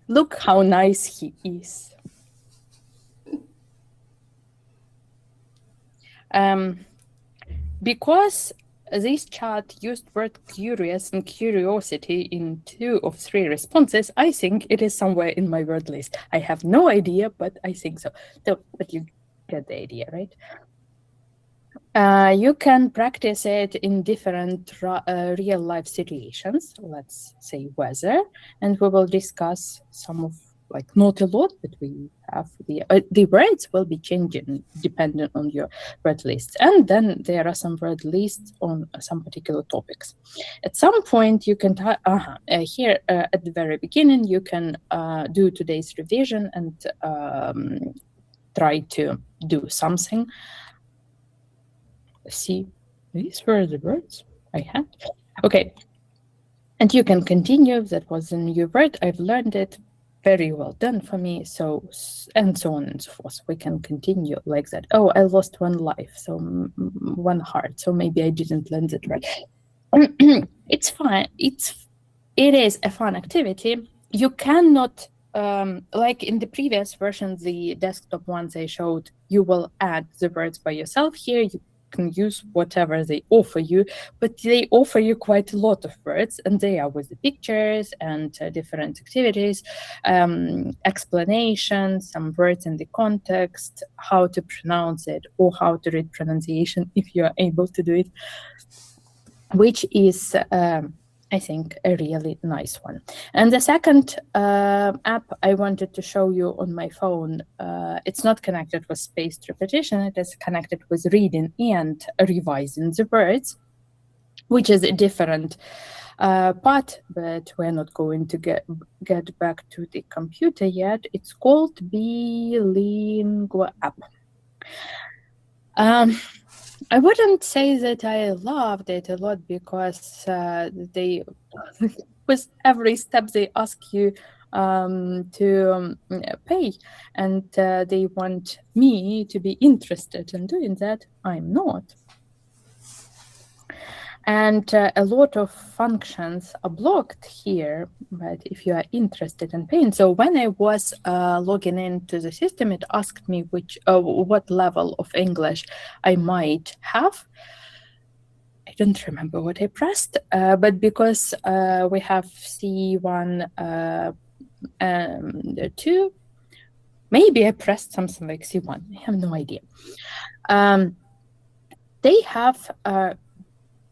Look how nice he is. because this chat used word curious and curiosity in 2 of 3 responses, I think it is somewhere in my word list. I have no idea, but I think so. But you get the idea, right? You can practice it in different real-life situations. Let's say weather, and we will discuss some of, like, not a lot, but we have the words will be changing depending on your word lists. And then there are some word lists on some particular topics. At some point, you can here at the very beginning, you can do today's revision and try to do something. See, these were the words I had. Okay, and you can continue. That was a new word. I've learned it. Very well done for me. So, and so on and so forth. We can continue like that. Oh, I lost 1 life, so 1 heart. So maybe I didn't learn that right. It's fine. It is a fun activity. You cannot, like in the previous version, the desktop ones I showed, you will add the words by yourself. Here, you can use whatever they offer you, but they offer you quite a lot of words, and they are with the pictures and different activities, explanations, some words in the context, how to pronounce it, or how to read pronunciation if you are able to do it, which is I think a really nice one. And the second app I wanted to show you on my phone, it's not connected with spaced repetition, it is connected with reading and revising the words, which is a different part, but we're not going to get back to the computer yet. It's called Bilingua app. I wouldn't say that I loved it a lot because they, with every step they ask you to pay, and they want me to be interested in doing that. I'm not. And a lot of functions are blocked here, but if you are interested in paying. So when I was logging into the system, it asked me what level of English I might have. I don't remember what I pressed, but because we have C1 and 2, maybe I pressed something like C1. I have no idea. They have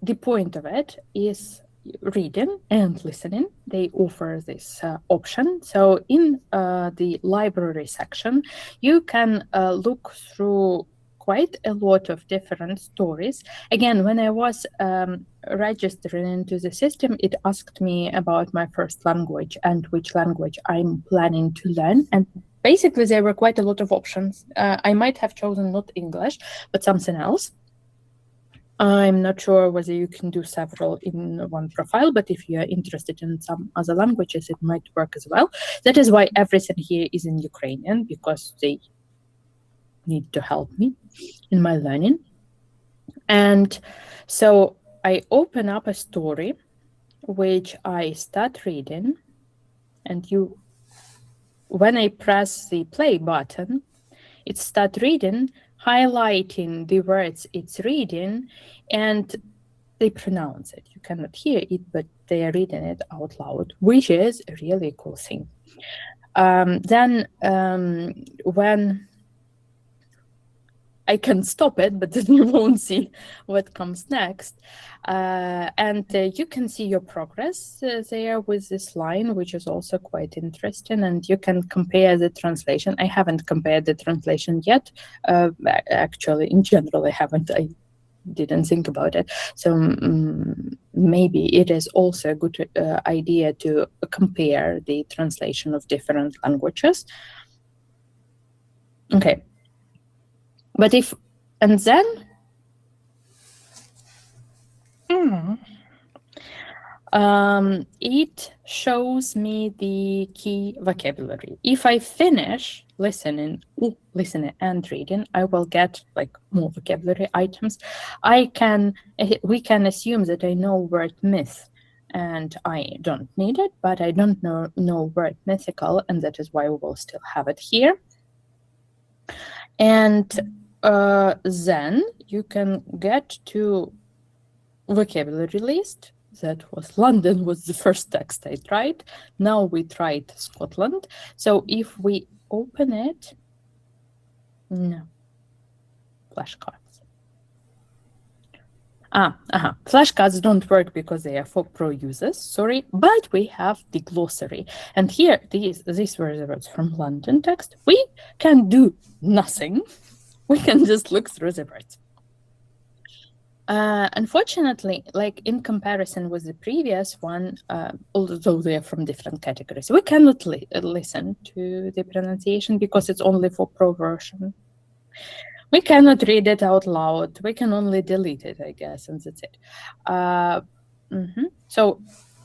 the point of it is reading and listening. They offer this option. So in the library section, you can look through quite a lot of different stories. Again, when I was registering into the system, it asked me about my first language and which language I'm planning to learn. And basically, there were quite a lot of options. I might have chosen not English, but something else. I'm not sure whether you can do several in one profile, but if you are interested in some other languages, it might work as well. That is why everything here is in Ukrainian, because they need to help me in my learning. And so I open up a story, which I start reading, and when I press the play button, it starts reading, highlighting the words it's reading, and they pronounce it. You cannot hear it, but they are reading it out loud, which is a really cool thing. Then when I can stop it, but then you won't see what comes next. And you can see your progress there with this line, which is also quite interesting. And you can compare the translation. I haven't compared the translation yet. Actually, in general, I haven't. I didn't think about it. So maybe it is also a good idea to compare the translation of different languages. Okay. But and then it shows me the key vocabulary. If I finish listening and reading, I will get like more vocabulary items. We can assume that I know word myth, and I don't need it, but I don't know word mythical, and that is why we will still have it here. And then you can get to vocabulary list. That was London was the first text I tried. Now we tried Scotland. So if we open it, no, flashcards. Flashcards don't work because they are for pro users, sorry, but we have the glossary. And here, these were the words from London text. We can do nothing. We can just look through the words. Unfortunately, like in comparison with the previous one, although they are from different categories, we cannot listen to the pronunciation because it's only for pro version. We cannot read it out loud. We can only delete it, I guess, and that's it. So,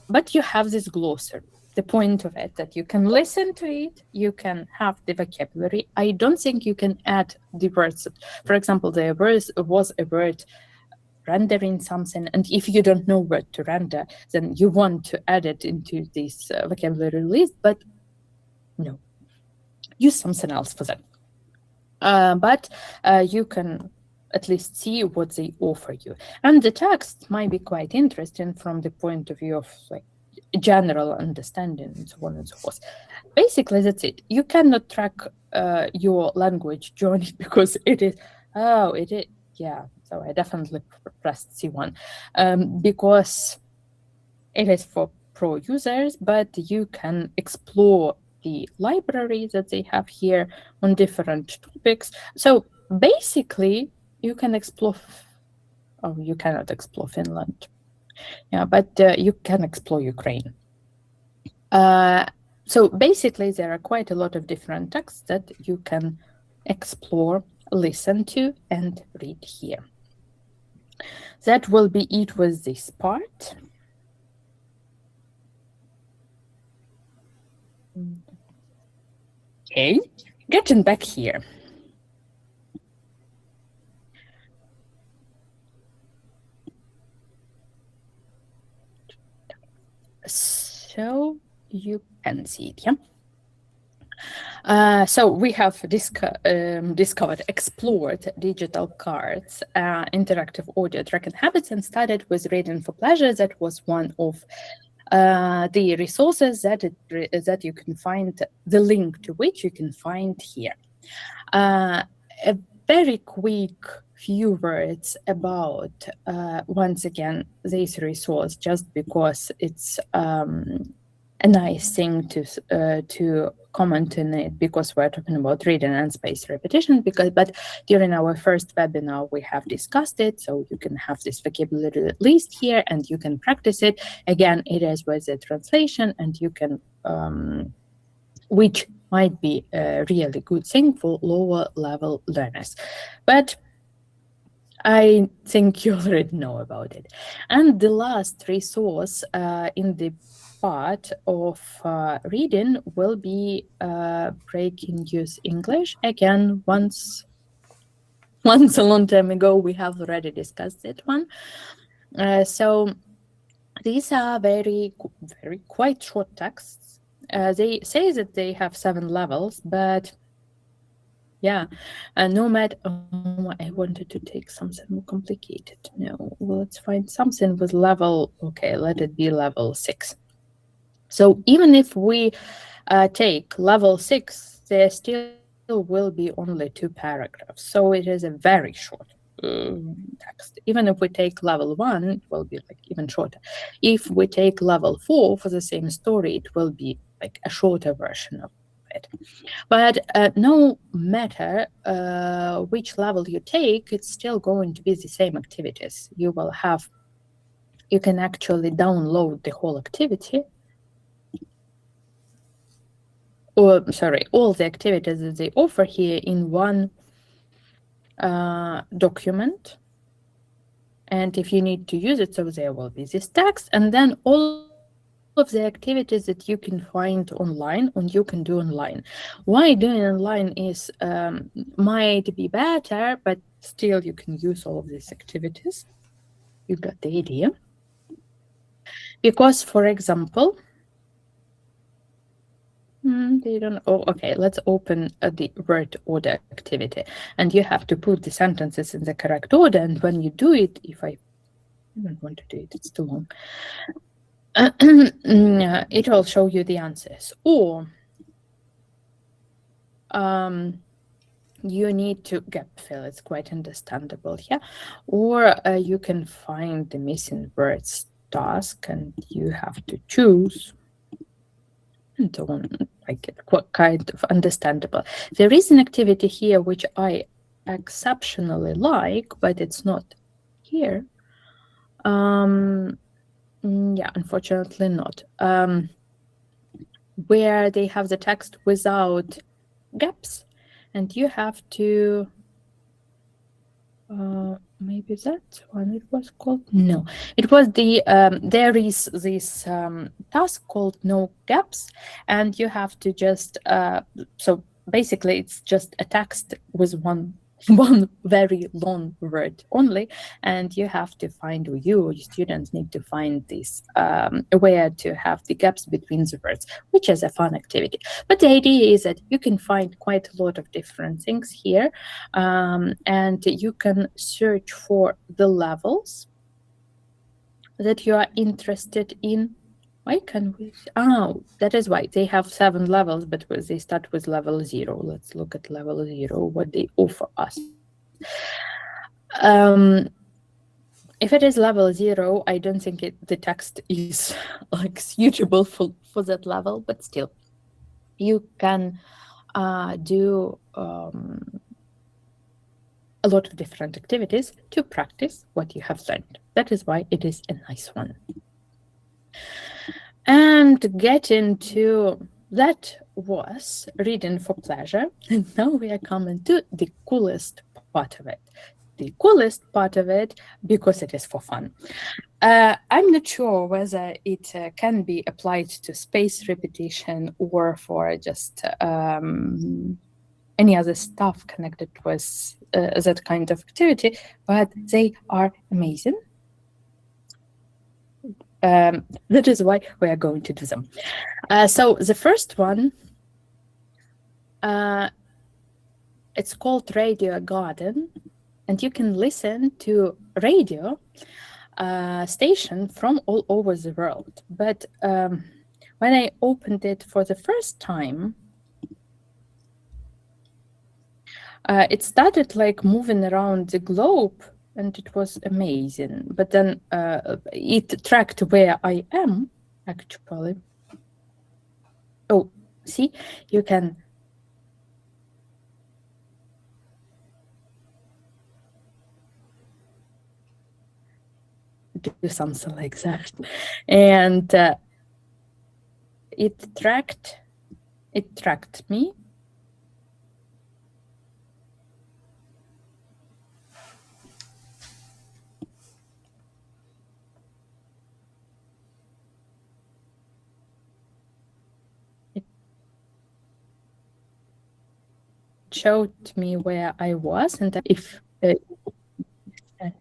but you have this glossary. The point of it that you can listen to it, you can have the vocabulary. I don't think you can add the words. For example, there was a word rendering something, and if you don't know where to render, then you want to add it into this vocabulary list, but no, use something else for that. But you can at least see what they offer you. And the text might be quite interesting from the point of view of like general understanding and so on and so forth. Basically, that's it. You cannot track your language journey because it is, yeah. So I definitely pressed C1 because it is for pro users, but you can explore the library that they have here on different topics. So basically, you can explore, you cannot explore Finland. Yeah, but you can explore Ukraine. So basically, there are quite a lot of different texts that you can explore, listen to, and read here. That will be it with this part. Okay, getting back here. So you can see it, yeah? So we have discovered, explored digital cards, interactive audio tracking habits, and started with reading for pleasure. That was one of the resources that you can find, the link to which you can find here. A very quick few words about, once again, this resource, just because it's a nice thing to comment on it, because we're talking about reading and spaced repetition. But during our first webinar, we have discussed it, so you can have this vocabulary list here, and you can practice it. Again, it is with the translation, and you can, which might be a really good thing for lower level learners. But I think you already know about it. And the last resource in the part of reading will be Breaking News English. Again, once a long time ago, we have already discussed that one. So these are very quite short texts. They say that they have 7 levels, but yeah, no matter, I wanted to take something more complicated. No, well, let's find something with level, okay, let it be level 6. So even if we take level 6, there still will be only 2 paragraphs. So it is a very short text. Even if we take level 1, it will be like even shorter. If we take level 4 for the same story, it will be like a shorter version of it. But no matter which level you take, it's still going to be the same activities. You can actually download the whole activity, or sorry, all the activities that they offer here in one document. And if you need to use it, so there will be this text, and then all of the activities that you can find online and you can do online. Why doing online is might be better, but still you can use all of these activities. You got the idea. Because, for example, They don't. Oh, okay. Let's open the word order activity, and you have to put the sentences in the correct order. And when you do it, if I don't want to do it, it's too long. It will show you the answers, or you need to gap fill. It's quite understandable here, or you can find the missing words task, and you have to choose. And so on, like it, kind of understandable. There is an activity here which I exceptionally like, but it's not here. Yeah, unfortunately not. Where they have the text without gaps, and you have to maybe that one it was called. No, it was the there is this task called no gaps, and you have to just so basically it's just a text with one very long word only, and you have to find, or you students need to find this where to have the gaps between the words, which is a fun activity. But the idea is that you can find quite a lot of different things here, and you can search for the levels that you are interested in. Why can we? Oh, that is why they have 7 levels, but they start with level 0. Let's look at level 0, what they offer us. If it is level 0, I don't think the text is like suitable for that level, but still, you can do a lot of different activities to practice what you have learned. That is why it is a nice one. And get into that was reading for pleasure, and now we are coming to the coolest part of it. The coolest part of it, because it is for fun. I'm not sure whether it can be applied to spaced repetition or for just any other stuff connected with that kind of activity, but they are amazing. That is why we are going to do them. So the first one, it's called Radio Garden, and you can listen to radio station from all over the world. But when I opened it for the first time, it started like moving around the globe, and it was amazing. But then it tracked where I am, actually. Oh, see, you can do something like that. And it tracked me. Showed me where I was, and if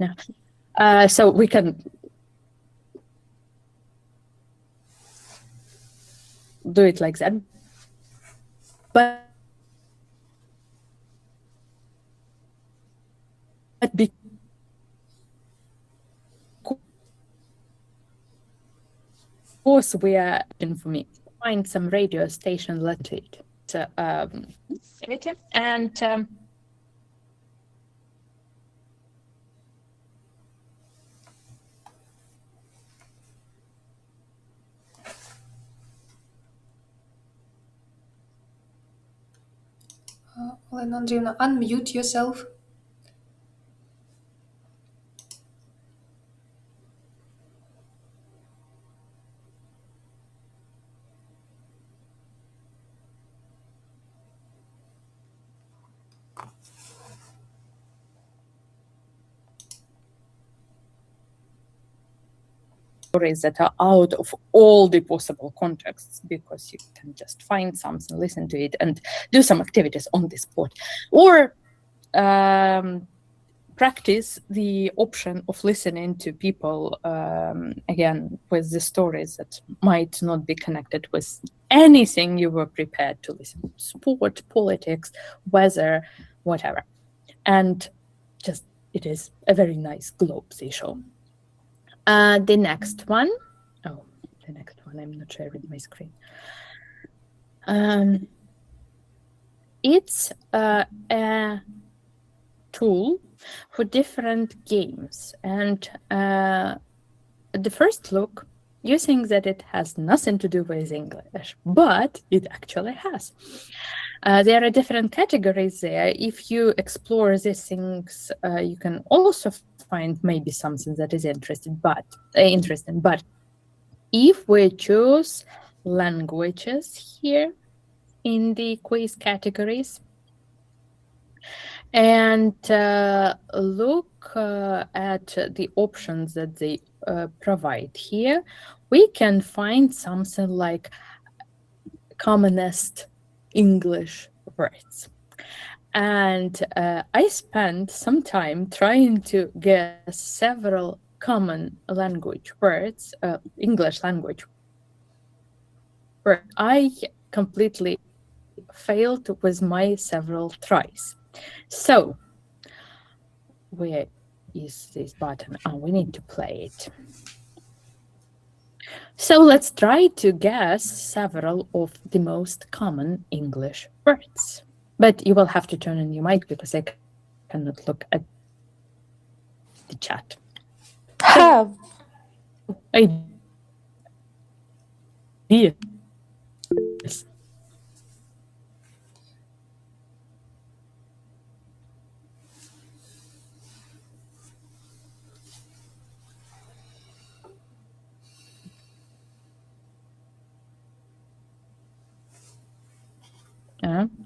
now, so we can do it like that, but because we are in, for me, find some radio station related to and Olena Andrievna, unmute yourself. stories that are out of all the possible contexts, because you can just find something, listen to it, and do some activities on the spot. Or practice the option of listening to people, again, with the stories that might not be connected with anything you were prepared to listen to, sport, politics, weather, whatever. And just, it is a very nice globe they show. The next one, I'm not sharing my screen. It's a tool for different games. And at the first look, you think that it has nothing to do with English, but it actually has. There are different categories there. If you explore these things, you can also find maybe something that is interesting. But if we choose languages here in the quiz categories, and look at the options that they provide here, we can find something like commonest English words. And I spent some time trying to guess several common language words, English language words. I completely failed with my several tries. So, where is this button? Oh, we need to play it. So let's try to guess several of the most common English words. But you will have to turn on your mic because I cannot look at the chat. Have. Idea. Yes.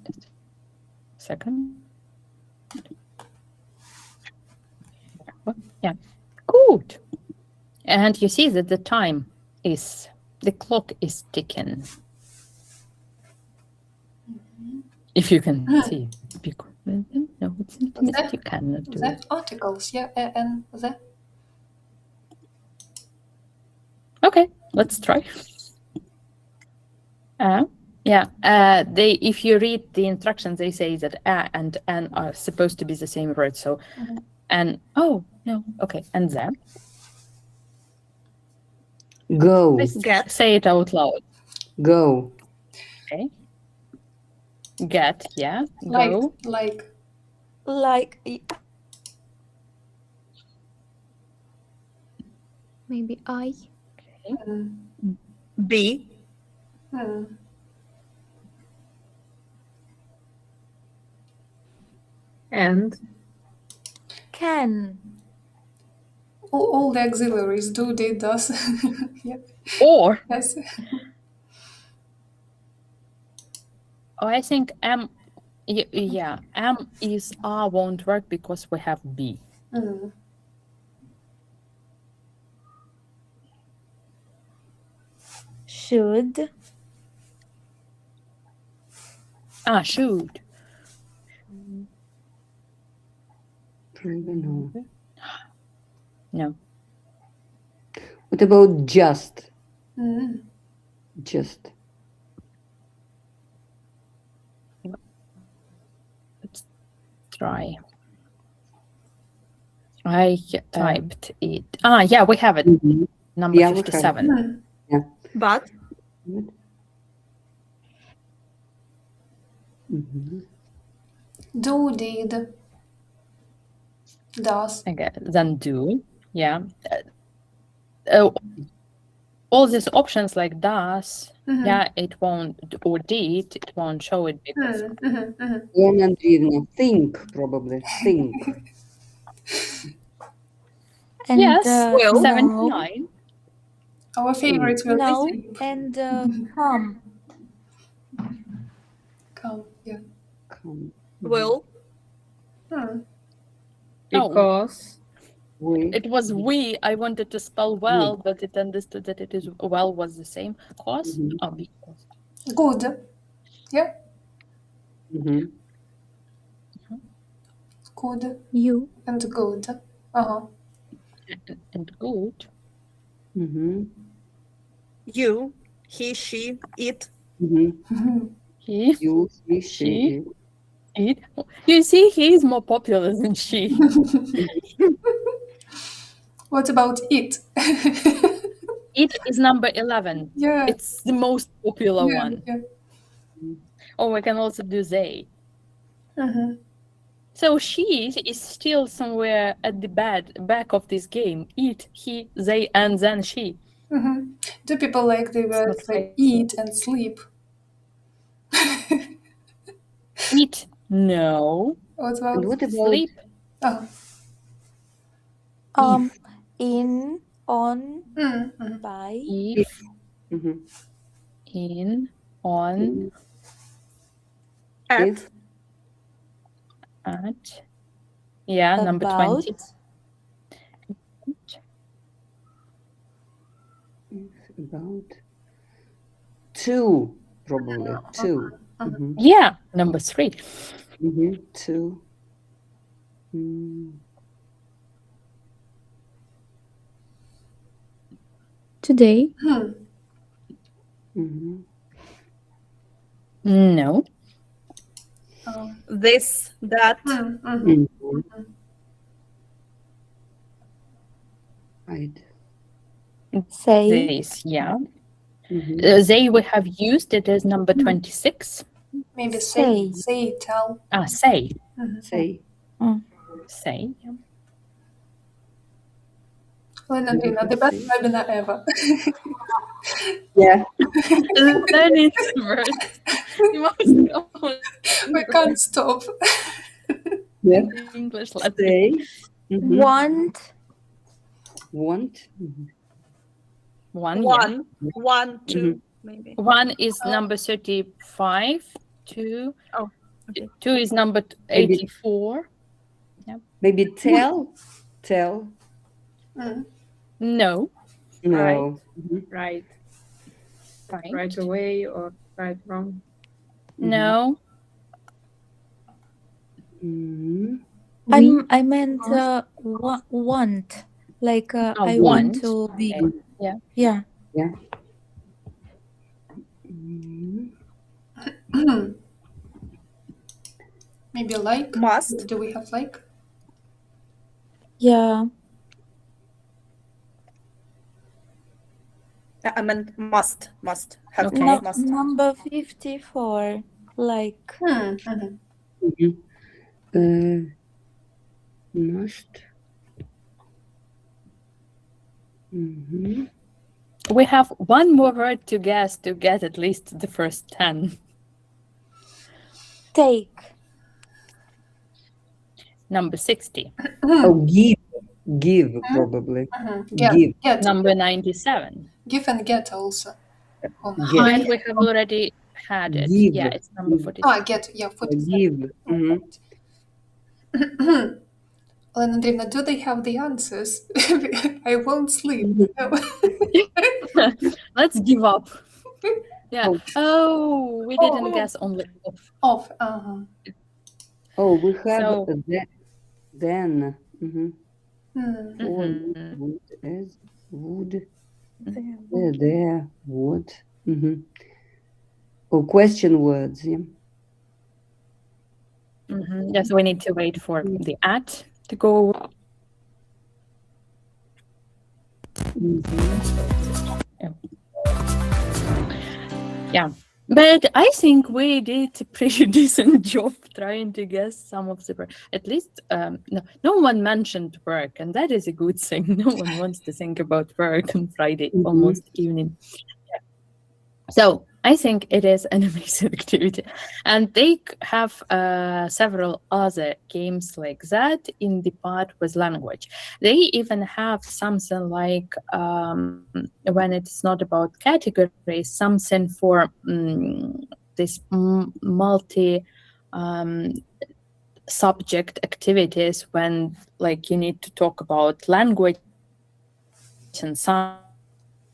Just a second. Yeah, good. And you see that the clock is ticking. If you can see. No, it's not. You cannot do it. Articles, yeah, and the. Okay, let's try. If you read the instructions, they say that a and an are supposed to be the same word. So, and oh no, okay, and then. Go. Please say it out loud. Go. Okay. Get, yeah. Like, Go. Maybe I. Okay. Be. And. Can. all the auxiliaries do, did, does. Yeah. Or. Yes. Oh, I think M is R won't work because we have B. Should. Should. No. What about just? Just. Let's try. I typed it. Yeah, we have it. Number 57. Yeah. But. Do, did, does. Okay, then do. Yeah. All these options like does, yeah, it won't, or did, it won't show it because. Olena Andriivna, think, probably. Think. And, Yes, will. 79. Our favorites will No. be And come. come, yeah. Come. Will. Because We. it was we, I wanted to spell well, but it understood that it is well was the same. Cause? Because. Good. Yeah. could, you, and good. Uh-huh. And good. Угу. You, he, she, it. Угу. He, You, he, she. she. it. You see, he is more popular than she. What about it? It is number 11. Yeah. It's the most popular Yeah, one. yeah. Or we can also do they. Mhm. So she is still somewhere at the back of this game. It, he, they, and then she. Mhm. Do people like the It's words not like right. eat and sleep? Eat, no. What And about what about Sleep, oh. in, on, Mm-hmm. by, if, Mhm. in, on, At. If, at. Yeah, number 20. about, to, probably, to. Mhm. Yeah, number 3. Mhm. To. Mm. today, Hmm. Mhm. No. Oh. This, that. Mm-hmm. Mhm. Right. say, This, yeah. Mhm. They we have used it as number 26. Maybe Say. say, tell. Say. Say. Say. Yeah. Олена Андріївна, the best webinar ever. Yeah. Learning words. You must go We can't stop. Yeah. English lesson. Say. Mhm. want, Want. Mhm. One, yeah. One, two, maybe. One is number 35. Two. Oh, okay. 2 is number Maybe- 84. Maybe tell. Tell. Mm. No. No. Right. Mhm. Right. Right. Right away or right wrong. No. Mhm. I meant want, like I want want. to be. Okay. Yeah. Yeah. Mhm. Maybe like. Must. Do we have like? Yeah. I meant must. Have Okay. to, must. Number 54, like, Mm-hmm. Mhm. Must. Mhm. We have one more word to guess to get at least the first 10. take, Number 60. Oh, give. Give, probably. Get, Give. get. Number 97. Give and get also. Oh, Get. And we have already had it. Give. Yeah, it's number Give. 46. get. Yeah, 47. Give. Mhm. Olena Andreevna, do they have the answers? I won't sleep. No. Let's give up. Yeah. Oh. Oh, we didn't Oh. guess only off. Off. Uh-huh. Oh, we have So- then. Mhm. Hmm. Or Mhm. would, as, would, there, would. Mhm. Oh, question words, yeah. Mhm. Yes, we need to wait for the at to go. Yeah. But I think we did a pretty decent job trying to guess some of the work. At least no one mentioned work, and that is a good thing. No one wants to think about work on Friday, almost evening. Yeah. So I think it is an amazing activity. And they have several other games like that in the part with language. They even have something like, when it's not about categories, something for this multi subject activities when like you need to talk about language and science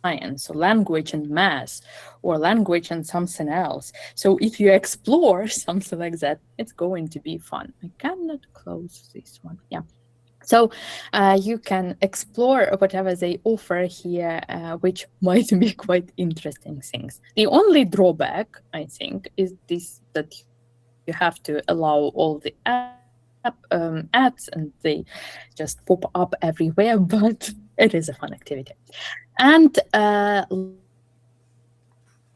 science, or language and math, or language and something else. So if you explore something like that, it's going to be fun. I cannot close this one. Yeah. So you can explore whatever they offer here, which might be quite interesting things. The only drawback, I think, is this, that you have to allow all the ads and they just pop up everywhere, but it is a fun activity. And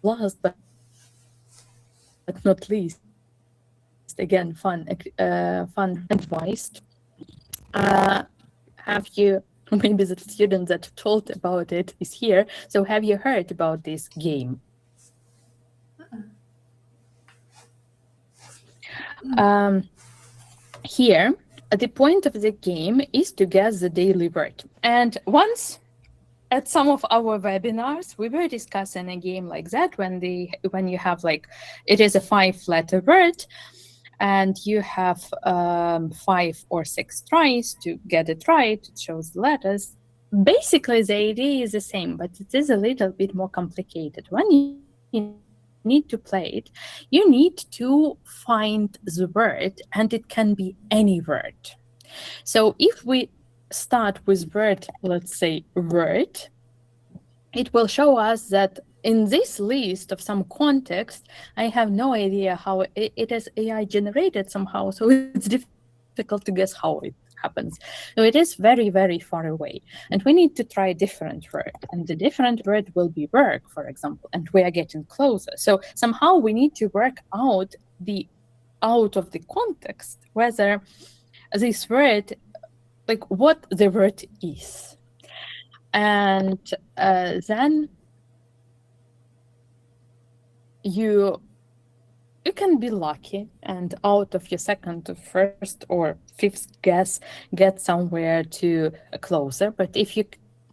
last but not least, again, fun advice. Have you, maybe the student that told about it is here, so have you heard about this game? Here, the point of the game is to guess the daily word. And once at some of our webinars, we were discussing a game like that when you have like, it is a 5-letter word, and you have 5 or 6 tries to get it right. It shows the letters. Basically, the idea is the same, but it is a little bit more complicated. When you need to play it, you need to find the word, and it can be any word. So if we start with word, let's say word, it will show us that in this list of some context, I have no idea how it is AI generated somehow, so it's difficult to guess how it happens. So it is very, very far away. And we need to try a different word. And the different word will be work, for example, and we are getting closer. So somehow we need to work out of the context whether this word, like what the word is. And then you can be lucky and out of your second or first or fifth guess get somewhere to closer. But if you,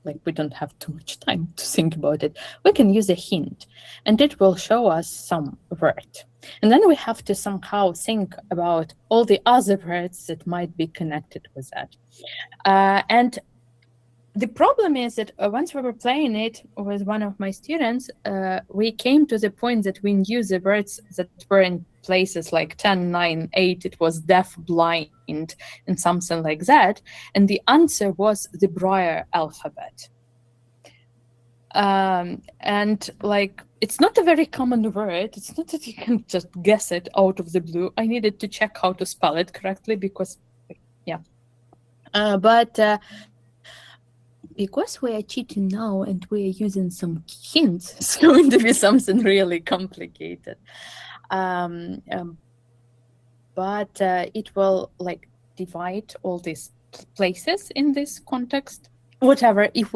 like, we don't have too much time to think about it, we can use a hint and it will show us some word. And then we have to somehow think about all the other words that might be connected with that. And the problem is that once we were playing it with one of my students, we came to the point that we knew the words that were in places like 10, 9, 8. It was deaf, blind, and something like that. And the answer was the Braille alphabet. And like, it's not a very common word. It's not that you can just guess it out of the blue. I needed to check how to spell it correctly because, yeah. Because we are cheating now and we are using some hints, it's going to be something really complicated. But it will like divide all these places in this context, whatever, if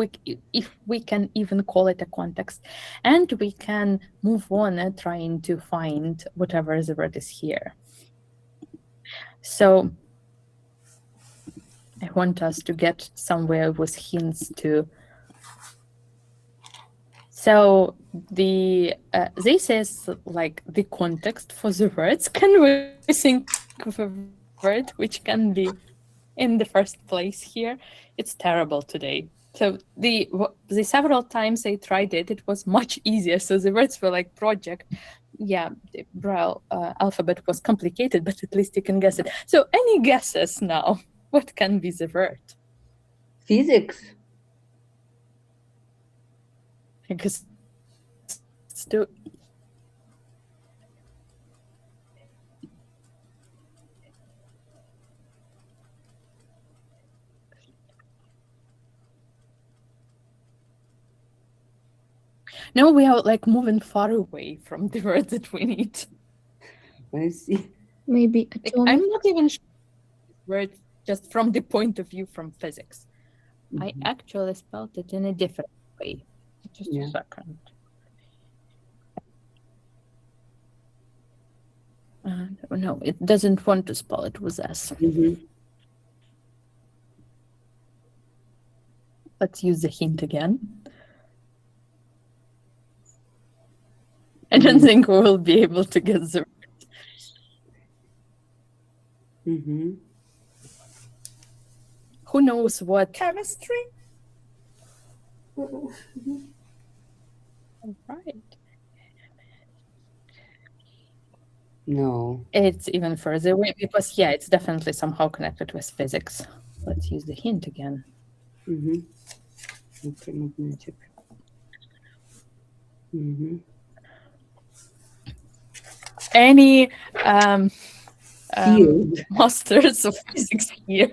we can even call it a context, and we can move on trying to find whatever the word is here. So I want us to get somewhere with hints to. So the this is like the context for the words. Can we think of a word which can be in the first place here? It's terrible today. So the several times I tried it, it was much easier. So the words were like project. Yeah, the Braille alphabet was complicated, but at least you can guess it. So any guesses now? What can be the word? Physics. Because still. No, we are like moving far away from the word that we need. I see. Maybe atomic. I'm not even sure word just from the point of view from physics. I actually spelled it in a different way. Just a second. No, it doesn't want to spell it with S. Let's use the hint again. I don't think we will be able to get the word. Who knows what? Chemistry? All right. No. It's even further away because, yeah, it's definitely somehow connected with physics. Let's use the hint again. Mm-hmm. Electromagnetic. Mm-hmm. Any Field. masters of physics here?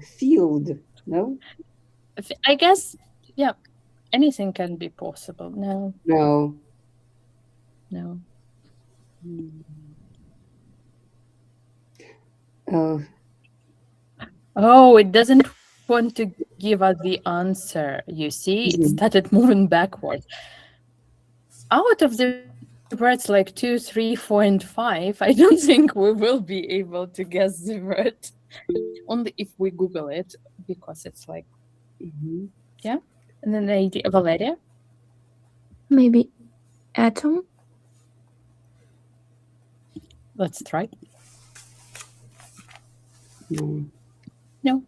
Field. No? I guess, yeah, anything can be possible. No, No. no. Oh, Oh, it doesn't want to give us the answer. You see, it started moving backwards. Out of the words like 2, 3, 4, and 5, I don't think we will be able to guess the word. Only if we Google it, because it's like, yeah. And then the idea, Valeria? Maybe atom. Let's try. no. No.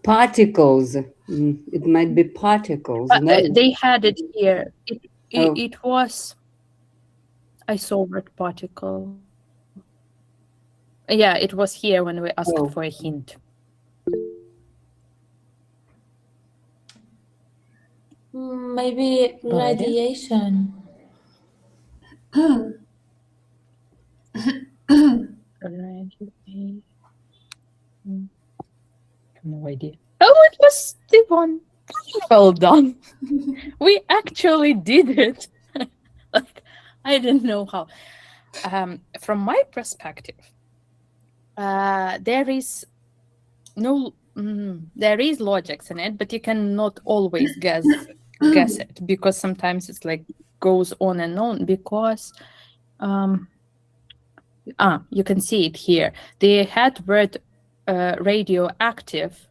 Particles. It might be particles. But, No. they had it here. Oh. It was, I saw word particle. Yeah, it was here when we asked Oh. for a hint. Maybe Valeria? radiation. No idea. Oh, it was the one. Well done. We actually did it. Like, I didn't know how. From my perspective, there is no, there is logics in it, but you cannot always guess it, because sometimes it's like goes on and on, because you can see it here. They had word radioactive,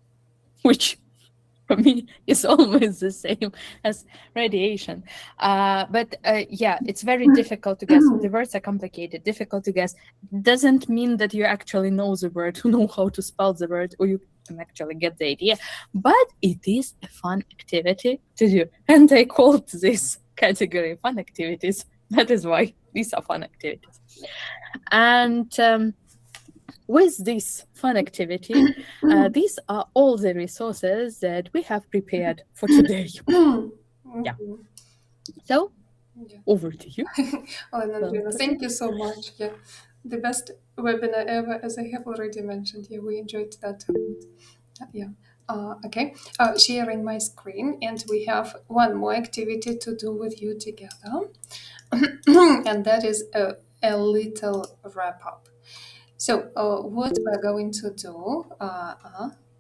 which for me is almost the same as radiation. But yeah, it's very difficult to guess. The words are complicated, difficult to guess. Doesn't mean that you actually know the word, know how to spell the word, or you can actually get the idea. But it is a fun activity to do. And I called this category fun activities. That is why these are fun activities. And with this fun activity, these are all the resources that we have prepared for today. Yeah. So, over to you. Olena Andriївна, thank you so much. Yeah, the best webinar ever, as I have already mentioned. Yeah, we enjoyed that. Yeah. Okay. Sharing my screen, and we have one more activity to do with you together, and that is a little wrap up. So, what we're going to do,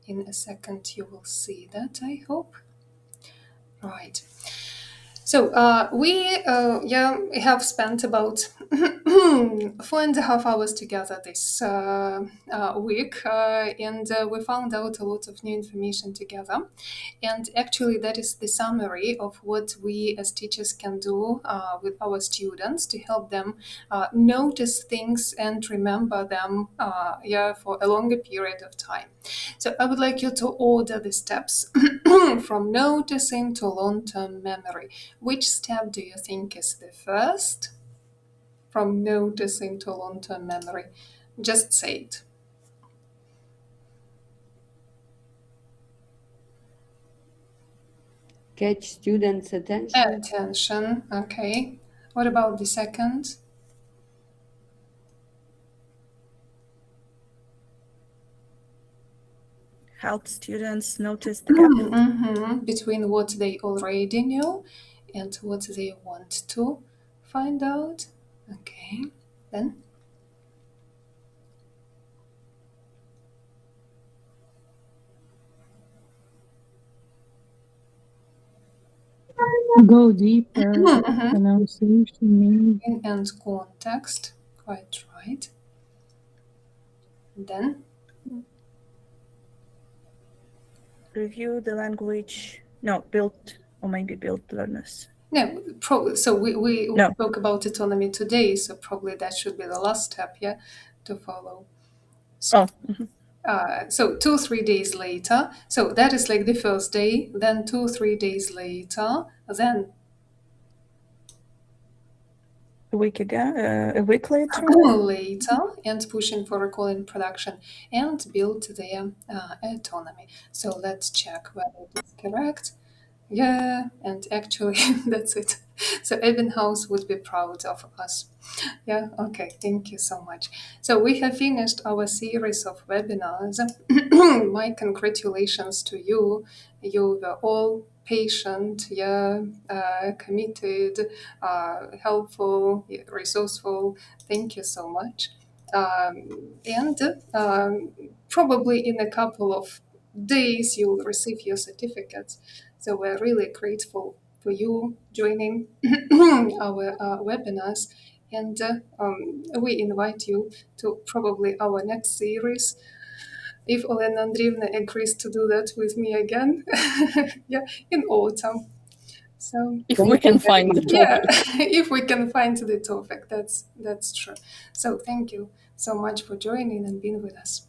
in a second you will see that, I hope. Right. So, we have spent about 4.5 hours together this week, and we found out a lot of new information together. And actually, that is the summary of what we as teachers can do with our students to help them notice things and remember them for a longer period of time. So I would like you to order the steps from noticing to long-term memory. Which step do you think is the first? From noticing to long-term memory. Just say it. Catch students' attention. Attention, okay. What about the second? Help students notice the gap. Between what they already knew and what they want to find out. Okay, then? Go deeper, pronunciation, meaning. And context, quite right. Then? Review the language. No, build, or maybe build learners. No, so we No. spoke about autonomy today, so probably that should be the last step, yeah, to follow. So, So 2-3 days later. So that is like the first day. Then 2-3 days later. Then A week again, a week later. later, and pushing for recall in production and build their autonomy. So let's check whether it is correct. Yeah, and actually that's it. So Ebbinghaus would be proud of us. Yeah, okay, thank you so much. So we have finished our series of webinars. My congratulations to you. You were all patient, yeah, committed, helpful, resourceful. Thank you so much. And probably in a couple of days you will receive your certificates. So we're really grateful for you joining our webinars, and we invite you to probably our next series, if Olena Andriivna agrees to do that with me again, yeah, in autumn. So If we can find the yeah, topic. if we can find the topic, that's true. So thank you so much for joining and being with us.